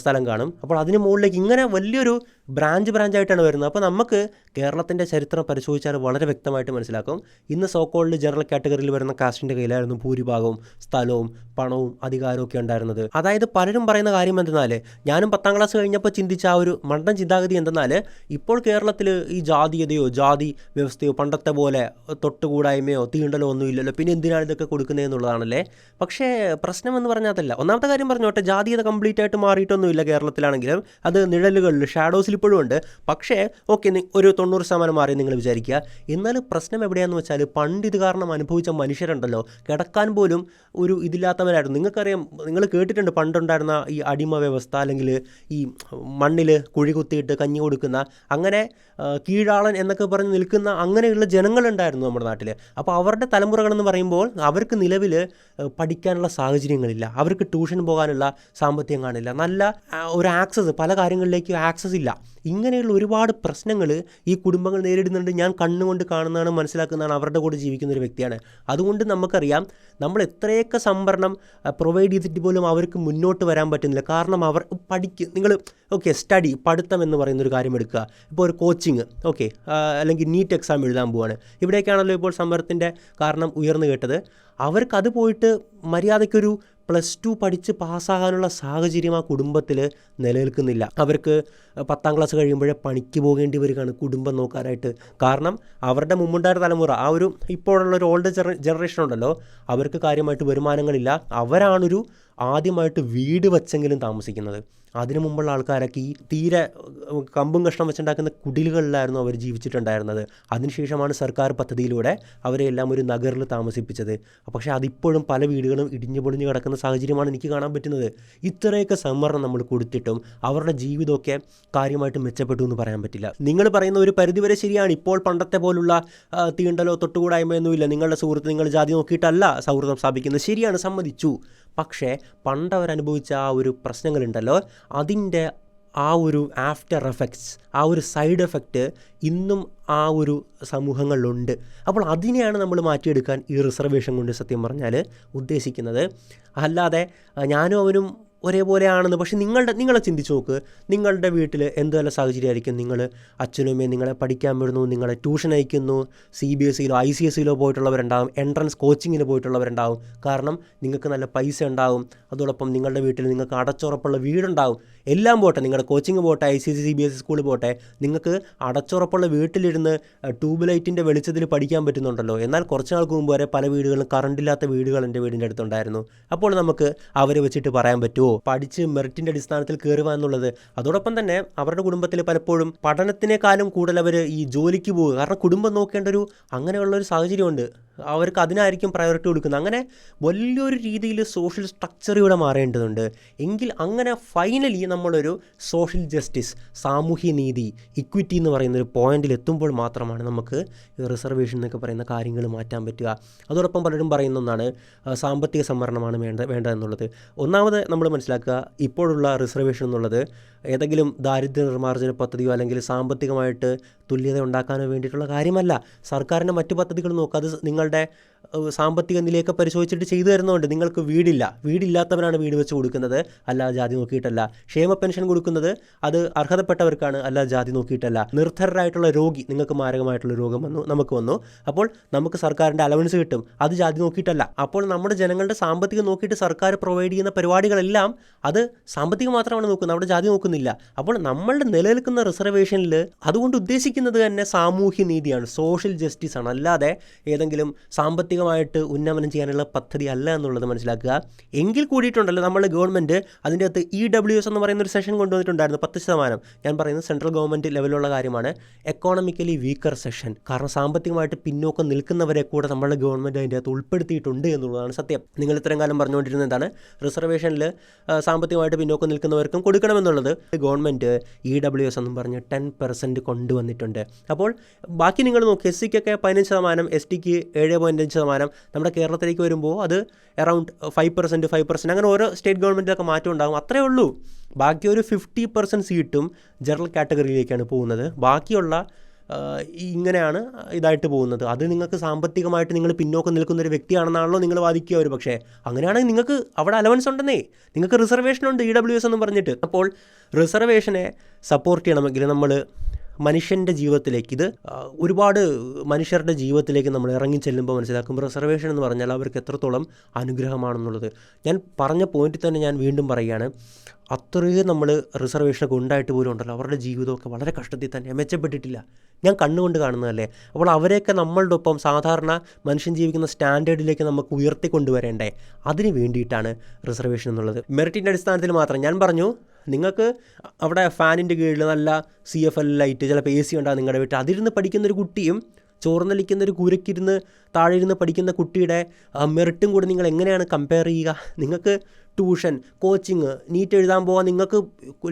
സ്ഥലം കാണും. അപ്പോൾ അതിന് മുകളിലേക്ക് ഇങ്ങനെ വലിയൊരു ബ്രാഞ്ചായിട്ടാണ് വരുന്നത്. അപ്പോൾ നമുക്ക് കേരളത്തിൻ്റെ ചരിത്രം പരിശോധിച്ചാൽ വളരെ വ്യക്തമായിട്ട് മനസ്സിലാക്കും. ഇന്ന് സോക്കോൾഡ് ജനറൽ കാറ്റഗറിയിൽ വരുന്ന കാസ്റ്റിൻ്റെ കയ്യിലായിരുന്നു ഭൂരിഭാഗവും സ്ഥലവും പണവും അധികാരവും ഒക്കെ ഉണ്ടായിരുന്നത്. അതായത് പലരും പറയുന്ന കാര്യം എന്തെന്നാൽ, ഞാനും 10ാം ക്ലാസ് കഴിഞ്ഞപ്പോൾ ചിന്തിച്ച ആ ഒരു മണ്ടൻ ചിന്താഗതി എന്തെന്നാൽ, ഇപ്പോൾ കേരളത്തിൽ ഈ ജാതീയതയോ ജാതി വ്യവസ്ഥയോ പണ്ടത്തെ പോലെ തൊട്ടുകൂടായ്മയോ തീണ്ടലോ ഒന്നും ഇല്ലല്ലോ, പിന്നെ എന്തിനാണ് ഇതൊക്കെ കൊടുക്കുന്നതെന്നുള്ളതാണല്ലേ. പക്ഷേ പ്രശ്നമെന്ന് പറഞ്ഞാൽ അതല്ല. ഒന്നാമത്തെ കാര്യം പറഞ്ഞോട്ടെ, ജാതീയത കംപ്ലീറ്റ് ആയിട്ട് മാറിയിട്ടൊന്നുമില്ല കേരളത്തിലാണെങ്കിലും. അത് നിഴലുകളിൽ, ഷാഡോസിൽ ഇപ്പോഴും ഉണ്ട്. പക്ഷേ ഓക്കെ, ഒരു 90% മാറി നിങ്ങൾ വിചാരിക്കുക. എന്നാൽ പ്രശ്നം എവിടെയാണെന്ന് വെച്ചാൽ പണ്ട് ഇത് കാരണം അനുഭവിച്ച മനുഷ്യരുണ്ടല്ലോ, കിടക്കാൻ പോലും ഒരു ഇതില്ലാത്തവരായിരുന്നു. നിങ്ങൾക്കറിയാം, നിങ്ങൾ കേട്ടിട്ടുണ്ട് പണ്ടുണ്ടായിരുന്ന ഈ അടിമ വ്യവസ്ഥ, അല്ലെങ്കിൽ ഈ മണ്ണിൽ കുഴി കുത്തിയിട്ട് കഞ്ഞി കൊടുക്കുന്ന, അങ്ങനെ കീഴാളൻ എന്നൊക്കെ പറഞ്ഞ് നിൽക്കുന്ന അങ്ങനെയുള്ള ജനങ്ങളുണ്ടായിരുന്നു നമ്മുടെ നാട്ടിൽ. അപ്പോൾ അവരുടെ തലമുറകളെന്ന് പറയുമ്പോൾ അവർക്ക് നിലവിൽ പഠിക്കാനുള്ള സാഹചര്യങ്ങളില്ല, അവർക്ക് ട്യൂഷൻ പോകാനുള്ള സാമ്പത്തികം കാണില്ല, നല്ല ഒരു ആക്സസ്, പല കാര്യങ്ങളിലേക്കും ആക്സസ് ഇല്ല. ഇങ്ങനെയുള്ള ഒരുപാട് പ്രശ്നങ്ങൾ ഈ കുടുംബങ്ങൾ നേരിടുന്നുണ്ട്. ഞാൻ കണ്ണുകൊണ്ട് കാണുന്നതാണ്, മനസ്സിലാക്കുന്നതാണ്, അവരുടെ കൂടെ ജീവിക്കുന്ന ഒരു വ്യക്തിയാണ്. അതുകൊണ്ട് നമുക്കറിയാം, നമ്മൾ എത്രയൊക്കെ സംവരണം പ്രൊവൈഡ് ചെയ്തിട്ട് പോലും അവർക്ക് മുന്നോട്ട് വരാൻ പറ്റുന്നില്ല. കാരണം അവർ നിങ്ങൾ സ്റ്റഡി, പഠിത്തം എന്ന് പറയുന്നൊരു കാര്യം എടുക്കുക. ഇപ്പോൾ ഒരു കോച്ചിങ്, അല്ലെങ്കിൽ നീറ്റ് എക്സാം എഴുതാൻ പോവാണ്. ഇവിടേക്കാണല്ലോ ഇപ്പോൾ സമരത്തിൻ്റെ കാരണം ഉയർന്നു കേട്ടത്. അവർക്കത് പോയിട്ട് മര്യാദയ്ക്കൊരു +2 പഠിച്ച് പാസ്സാകാനുള്ള സാഹചര്യം ആ കുടുംബത്തിൽ നിലനിൽക്കുന്നില്ല. അവർക്ക് 10ാം ക്ലാസ് കഴിയുമ്പോഴേ പണിക്ക് പോകേണ്ടി വരികയാണ് കുടുംബം നോക്കാനായിട്ട്. കാരണം അവരുടെ മുമ്പുണ്ടായ തലമുറ, ആ ഒരു ഇപ്പോഴുള്ള ഒരു ഓൾഡ് ജനറേഷൻ ഉണ്ടല്ലോ, അവർക്ക് കാര്യമായിട്ട് വരുമാനങ്ങളില്ല. അവരാണൊരു ആദ്യമായിട്ട് വീട് വച്ചെങ്കിലും താമസിക്കുന്നത്. അതിനു മുമ്പുള്ള ആൾക്കാരൊക്കെ ഈ തീരെ കമ്പും കഷ്ണം വെച്ചുണ്ടാക്കുന്ന കുടിലുകളിലായിരുന്നു അവർ ജീവിച്ചിട്ടുണ്ടായിരുന്നത്. അതിനുശേഷമാണ് സർക്കാർ പദ്ധതിയിലൂടെ അവരെല്ലാം ഒരു നഗറിൽ താമസിപ്പിച്ചത്. പക്ഷേ അതിപ്പോഴും പല വീടുകളും ഇടിഞ്ഞു പൊളിഞ്ഞ് കിടക്കുന്ന സാഹചര്യമാണ് എനിക്ക് കാണാൻ പറ്റുന്നത്. ഇത്രയൊക്കെ സംവരണം നമ്മൾ കൊടുത്തിട്ടും അവരുടെ ജീവിതമൊക്കെ കാര്യമായിട്ട് മെച്ചപ്പെട്ടു എന്ന് പറയാൻ പറ്റില്ല. നിങ്ങൾ പറയുന്ന ഒരു പരിധിവരെ ശരിയാണ്. ഇപ്പോൾ പണ്ടത്തെ പോലുള്ള തീണ്ടലോ തൊട്ടുകൂടായ്മയൊന്നുമില്ല. നിങ്ങളുടെ സുഹൃത്ത് നിങ്ങൾ ജാതി നോക്കിയിട്ടല്ല സൗഹൃദം സ്ഥാപിക്കുന്നത്, ശരിയാണ്, സമ്മതിച്ചു. പക്ഷേ പണ്ടവരനുഭവിച്ച ആ ഒരു പ്രശ്നങ്ങളുണ്ടല്ലോ, അതിൻ്റെ ആ ഒരു ആഫ്റ്റർ എഫക്ട്സ്, ആ ഒരു സൈഡ് എഫക്റ്റ് ഇന്നും ആ ഒരു സമൂഹങ്ങളിലുണ്ട്. അപ്പോൾ അതിനെയാണ് നമ്മൾ മാറ്റിയെടുക്കാൻ ഈ റിസർവേഷൻ കൊണ്ട് സത്യം പറഞ്ഞാൽ ഉദ്ദേശിക്കുന്നത്. അല്ലാതെ ഞാനും അവനും ഒരേപോലെയാണെന്ന്. പക്ഷേ നിങ്ങളെ ചിന്തിച്ച് നോക്ക്, നിങ്ങളുടെ വീട്ടിൽ എന്ത് നല്ല സാഹചര്യമായിരിക്കും. നിങ്ങൾ അച്ഛനും അമ്മയും നിങ്ങളെ പഠിക്കാൻ വിടുന്നു, നിങ്ങളെ ട്യൂഷൻ അയക്കുന്നു, CBSEയിലോ ICSEയിലോ പോയിട്ടുള്ളവരുണ്ടാകും, എൻട്രൻസ് കോച്ചിങ്ങിന് പോയിട്ടുള്ളവരുണ്ടാകും. കാരണം നിങ്ങൾക്ക് നല്ല പൈസ ഉണ്ടാകും. അതോടൊപ്പം നിങ്ങളുടെ വീട്ടിൽ നിങ്ങൾക്ക് അടച്ചുറപ്പുള്ള വീടുണ്ടാകും. എല്ലാം പോട്ടെ, നിങ്ങളുടെ കോച്ചിങ് പോട്ടെ, ICSE CBSE സ്കൂളിൽ പോട്ടെ, നിങ്ങൾക്ക് അടച്ചുറപ്പുള്ള വീട്ടിലിരുന്ന് ട്യൂബ് ലൈറ്റിൻ്റെ വെളിച്ചത്തിൽ പഠിക്കാൻ പറ്റുന്നുണ്ടല്ലോ. എന്നാൽ കുറച്ച് നാൾക്ക് മുമ്പ് വരെ പല വീടുകളും കറണ്ടില്ലാത്ത വീടുകൾ എൻ്റെ വീടിൻ്റെ അടുത്തുണ്ടായിരുന്നു. അപ്പോൾ നമുക്ക് അവരെ വെച്ചിട്ട് പറയാൻ പറ്റുമോ പഠിച്ച് മെറിറ്റിൻ്റെ അടിസ്ഥാനത്തിൽ കയറുക എന്നുള്ളത്? അതോടൊപ്പം തന്നെ അവരുടെ കുടുംബത്തിൽ പലപ്പോഴും പഠനത്തിനേക്കാളും കൂടുതൽ അവർ ഈ ജോലിക്ക് പോകുക. കാരണം കുടുംബം നോക്കേണ്ട അങ്ങനെയുള്ളൊരു സാഹചര്യമുണ്ട്. അവർക്ക് അതിനായിരിക്കും പ്രയോറിറ്റി കൊടുക്കുന്നത്. അങ്ങനെ വലിയൊരു രീതിയിൽ സോഷ്യൽ സ്ട്രക്ചർ ഇവിടെ മാറേണ്ടതുണ്ട്. എങ്കിൽ അങ്ങനെ ഫൈനലി നമ്മളൊരു സോഷ്യൽ ജസ്റ്റിസ്, സാമൂഹ്യ നീതി, ഇക്വിറ്റി എന്ന് പറയുന്നൊരു പോയിന്റിൽ എത്തുമ്പോൾ മാത്രമാണ് നമുക്ക് റിസർവേഷൻ എന്നൊക്കെ പറയുന്ന കാര്യങ്ങൾ മാറ്റാൻ പറ്റുക. അതോടൊപ്പം പലരും പറയുന്ന ഒന്നാണ് സാമ്പത്തിക സംവരണമാണ് വേണ്ടതെന്നുള്ളത്. ഒന്നാമത് നമ്മൾ മനസ്സിലാക്കുക, ഇപ്പോഴുള്ള റിസർവേഷൻ എന്നുള്ളത് ഏതെങ്കിലും ദാരിദ്ര്യ നിർമ്മാർജ്ജന പദ്ധതിയോ അല്ലെങ്കിൽ സാമ്പത്തികമായിട്ട് തുല്യത ഉണ്ടാക്കാനോ വേണ്ടിയിട്ടുള്ള കാര്യമല്ല. സർക്കാരിൻ്റെ മറ്റു പദ്ധതികൾ നോക്കുക, അത് നിങ്ങളുടെ സാമ്പത്തിക നിലയൊക്കെ പരിശോധിച്ചിട്ട് ചെയ്തു തരുന്നുണ്ട്. നിങ്ങൾക്ക് വീടില്ലാത്തവരാണ് വീട് വെച്ച് കൊടുക്കുന്നത്, അല്ലാതെ ജാതി നോക്കിയിട്ടല്ല. ക്ഷേമ പെൻഷൻ കൊടുക്കുന്നത് അത് അർഹതപ്പെട്ടവർക്കാണ്, അല്ലാതെ ജാതി നോക്കിയിട്ടല്ല. നിർധരരായിട്ടുള്ള രോഗി, നിങ്ങൾക്ക് മാരകമായിട്ടുള്ള രോഗം നമുക്ക് വന്നു, അപ്പോൾ നമുക്ക് സർക്കാരിൻ്റെ അലവൻസ് കിട്ടും, അത് ജാതി നോക്കിയിട്ടല്ല. അപ്പോൾ നമ്മുടെ ജനങ്ങളുടെ സാമ്പത്തികം നോക്കിയിട്ട് സർക്കാർ പ്രൊവൈഡ് ചെയ്യുന്ന പരിപാടികളെല്ലാം അത് സാമ്പത്തികം മാത്രമാണ് നോക്കുന്നത്, അവിടെ ജാതി നോക്കുന്നില്ല. അപ്പോൾ നമ്മളുടെ നിലനിൽക്കുന്ന റിസർവേഷനിൽ അതുകൊണ്ട് ഉദ്ദേശിക്കുന്നത് തന്നെ സാമൂഹ്യ നീതിയാണ്, സോഷ്യൽ ജസ്റ്റിസ് ആണ്, അല്ലാതെ ഏതെങ്കിലും സാമ്പത്തികമായിട്ട് ഉന്നമനം ചെയ്യാനുള്ള പദ്ധതി അല്ല എന്നുള്ളത് മനസ്സിലാക്കുക. എങ്കിൽ കൂടിയിട്ടുണ്ടല്ലോ നമ്മൾ ഗവൺമെൻറ് അതിൻ്റെ അകത്ത് EWS എന്ന് പറയുന്നൊരു സെഷൻ കൊണ്ടുവന്നിട്ടുണ്ടായിരുന്നു, 10%. ഞാൻ പറയുന്നത് സെൻട്രൽ ഗവൺമെൻറ് ലെവലുള്ള കാര്യമാണ്, എക്കോണമിക്കലി വീക്കർ സെഷൻ. കാരണം സാമ്പത്തികമായിട്ട് പിന്നോക്കം നിൽക്കുന്നവരെ കൂടെ നമ്മളുടെ ഗവൺമെൻറ് അതിൻ്റെ അകത്ത് ഉൾപ്പെടുത്തിയിട്ടുണ്ട് എന്നുള്ളതാണ് സത്യം. നിങ്ങൾ ഇത്രയും കാലം പറഞ്ഞുകൊണ്ടിരുന്നത് എന്താണ്? റിസർവേഷനിൽ സാമ്പത്തികമായിട്ട് പിന്നോക്കം നിൽക്കുന്നവർക്കും കൊടുക്കണമെന്നുള്ളത്. ഗവൺമെൻറ് EWS എന്നും പറഞ്ഞ് 10% കൊണ്ടുവന്നിട്ടുണ്ട്. അപ്പോൾ ബാക്കി നിങ്ങൾ നോക്കി, SCക്കൊക്കെ 15%, STക്ക് 7.5%. നമ്മുടെ കേരളത്തിലേക്ക് വരുമ്പോൾ അത് അറൗണ്ട് 5% അങ്ങനെ ഓരോ സ്റ്റേറ്റ് ഗവൺമെൻറ്റിലൊക്കെ മാറ്റം ഉണ്ടാകും, അത്രേ ഉള്ളൂ. ബാക്കി ഒരു 50% സീറ്റും ജനറൽ കാറ്റഗറിയിലേക്കാണ് പോകുന്നത്. ബാക്കിയുള്ള ഇങ്ങനെയാണ് ഇതായിട്ട് പോകുന്നത്. അത് നിങ്ങൾക്ക് സാമ്പത്തികമായിട്ട് നിങ്ങൾ പിന്നോക്കം നിൽക്കുന്നൊരു വ്യക്തിയാണെന്നാണല്ലോ നിങ്ങൾ വാദിക്കുക. ഒരു പക്ഷേ അങ്ങനെയാണെങ്കിൽ നിങ്ങൾക്ക് അവിടെ അലവൻസ് ഉണ്ടെന്നേ, നിങ്ങൾക്ക് റിസർവേഷൻ ഉണ്ട് EWS എന്ന് പറഞ്ഞിട്ട്. അപ്പോൾ റിസർവേഷനെ സപ്പോർട്ട് ചെയ്യണമെങ്കിൽ നമ്മൾ മനുഷ്യൻ്റെ ജീവിതത്തിലേക്ക്, ഇത് ഒരുപാട് മനുഷ്യരുടെ ജീവിതത്തിലേക്ക് നമ്മൾ ഇറങ്ങി ചെല്ലുമ്പോൾ മനസ്സിലാക്കും റിസർവേഷൻ എന്ന് പറഞ്ഞാൽ അവർക്ക് എത്രത്തോളം അനുഗ്രഹമാണെന്നുള്ളത്. ഞാൻ പറഞ്ഞ പോയിന്റിൽ തന്നെ ഞാൻ വീണ്ടും പറയുകയാണ്, അത്രയും നമ്മൾ റിസർവേഷനൊക്കെ ഉണ്ടായിട്ട് പോലും ഉണ്ടല്ലോ, അവരുടെ ജീവിതമൊക്കെ വളരെ കഷ്ടത്തിൽ തന്നെ, മെച്ചപ്പെട്ടിട്ടില്ല. ഞാൻ കണ്ണുകൊണ്ട് കാണുന്നതല്ലേ. അപ്പോൾ അവരെയൊക്കെ നമ്മളുടെ ഒപ്പം സാധാരണ മനുഷ്യൻ ജീവിക്കുന്ന സ്റ്റാൻഡേർഡിലേക്ക് നമുക്ക് ഉയർത്തിക്കൊണ്ടുവരേണ്ടേ, അതിന് വേണ്ടിയിട്ടാണ് റിസർവേഷൻ എന്നുള്ളത്. മെറിറ്റിൻ്റെ അടിസ്ഥാനത്തിൽ മാത്രം ഞാൻ പറഞ്ഞു, നിങ്ങൾക്ക് അവിടെ ഫാനിൻ്റെ കീഴിൽ നല്ല CFL ലൈറ്റ്, ചിലപ്പോൾ AC ഉണ്ടാകും നിങ്ങളുടെ വീട്ടിൽ, അതിരുന്ന് പഠിക്കുന്നൊരു കുട്ടിയും ചോർന്നലിക്കുന്നൊരു കൂരക്കിരുന്ന് താഴെ ഇരുന്ന് പഠിക്കുന്ന കുട്ടിയുടെ മെറിറ്റും കൂടി നിങ്ങൾ എങ്ങനെയാണ് കമ്പയർ ചെയ്യുക? നിങ്ങൾക്ക് ട്യൂഷൻ, കോച്ചിങ്, നീറ്റ് എഴുതാൻ പോകാൻ നിങ്ങൾക്ക്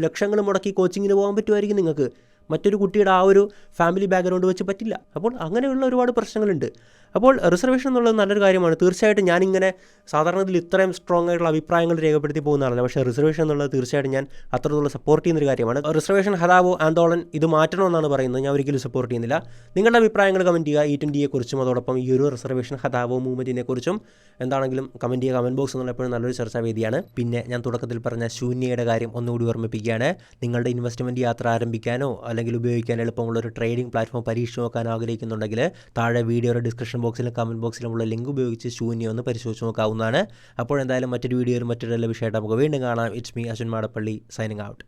ലക്ഷങ്ങൾ മുടക്കി കോച്ചിങ്ങിന് പോകാൻ പറ്റുമായിരിക്കും, നിങ്ങൾക്ക് മറ്റൊരു കുട്ടിയുടെ ആ ഒരു ഫാമിലി ബാക്ക്ഗ്രൗണ്ട് വെച്ച് പറ്റില്ല. അപ്പോൾ അങ്ങനെയുള്ള ഒരുപാട് പ്രശ്നങ്ങളുണ്ട്. അപ്പോൾ റിസർവേഷൻ എന്നുള്ളത് നല്ലൊരു കാര്യമാണ്. തീർച്ചയായിട്ടും ഞാനിങ്ങനെ സാധാരണ ഇതിൽ ഇത്രയും സ്ട്രോങ് ആയിട്ടുള്ള അഭിപ്രായങ്ങൾ രേഖപ്പെടുത്തി പോകുന്നതല്ല, പക്ഷേ റിസർവേഷൻ എന്നുള്ളത് തീർച്ചയായിട്ടും ഞാൻ അത്രത്തോളം സപ്പോർട്ട് ചെയ്യുന്നൊരു കാര്യമാണ്. റിസർവേഷൻ ഹഠാവോ ആന്തോളൻ ഇത് മാറ്റണമെന്നാണ് പറയുന്നത്, ഞാൻ ഒരിക്കലും സപ്പോർട്ട് ചെയ്യുന്നില്ല. നിങ്ങളുടെ അഭിപ്രായങ്ങൾ കമൻറ്റ് ചെയ്യുക. E20യെക്കുറിച്ചും അതോടൊപ്പം ഈ ഒരു റിസർവേഷൻ ഹഠാവോ മൂവ്മെൻറ്റിനെ കുറിച്ചും എന്താണെങ്കിലും കമൻറ്റ് ചെയ്യുക. കമൻറ്റ് ബോക്സ് എന്നുള്ള എപ്പോഴും നല്ലൊരു ചർച്ചാവേദിയാണ്. പിന്നെ ഞാൻ തുടക്കത്തിൽ പറഞ്ഞ ശൂന്യയുടെ കാര്യം ഒന്നുകൂടി ഓർമ്മിപ്പിക്കുകയാണ്. നിങ്ങളുടെ ഇൻവെസ്റ്റ്മെൻറ്റ് യാത്ര ആരംഭിക്കാനോ അല്ലെങ്കിൽ ഉപയോഗിക്കാൻ എളുപ്പമുള്ള ഒരു ട്രേഡിംഗ് പ്ലാറ്റ്ഫോം പരീക്ഷിച്ച് നോക്കാൻ ആഗ്രഹിക്കുന്നുണ്ടെങ്കിൽ താഴെ വീഡിയോയുടെ ഡിസ്ക്രിപ്ഷൻ ബോക്സിലും കമൻറ്റ് ബോക്സിലുമുള്ള ലിങ്ക് ഉപയോഗിച്ച് ശൂന്യം ഒന്ന് പരിശോധിച്ച് നോക്കാവുന്നതാണ്. അപ്പോൾ എന്തായാലും മറ്റൊരു വീഡിയോയിൽ മറ്റൊരു നല്ല വിഷയമായിട്ട് നമുക്ക് വീണ്ടും കാണാം. It's me Ashwin Madappally, signing out.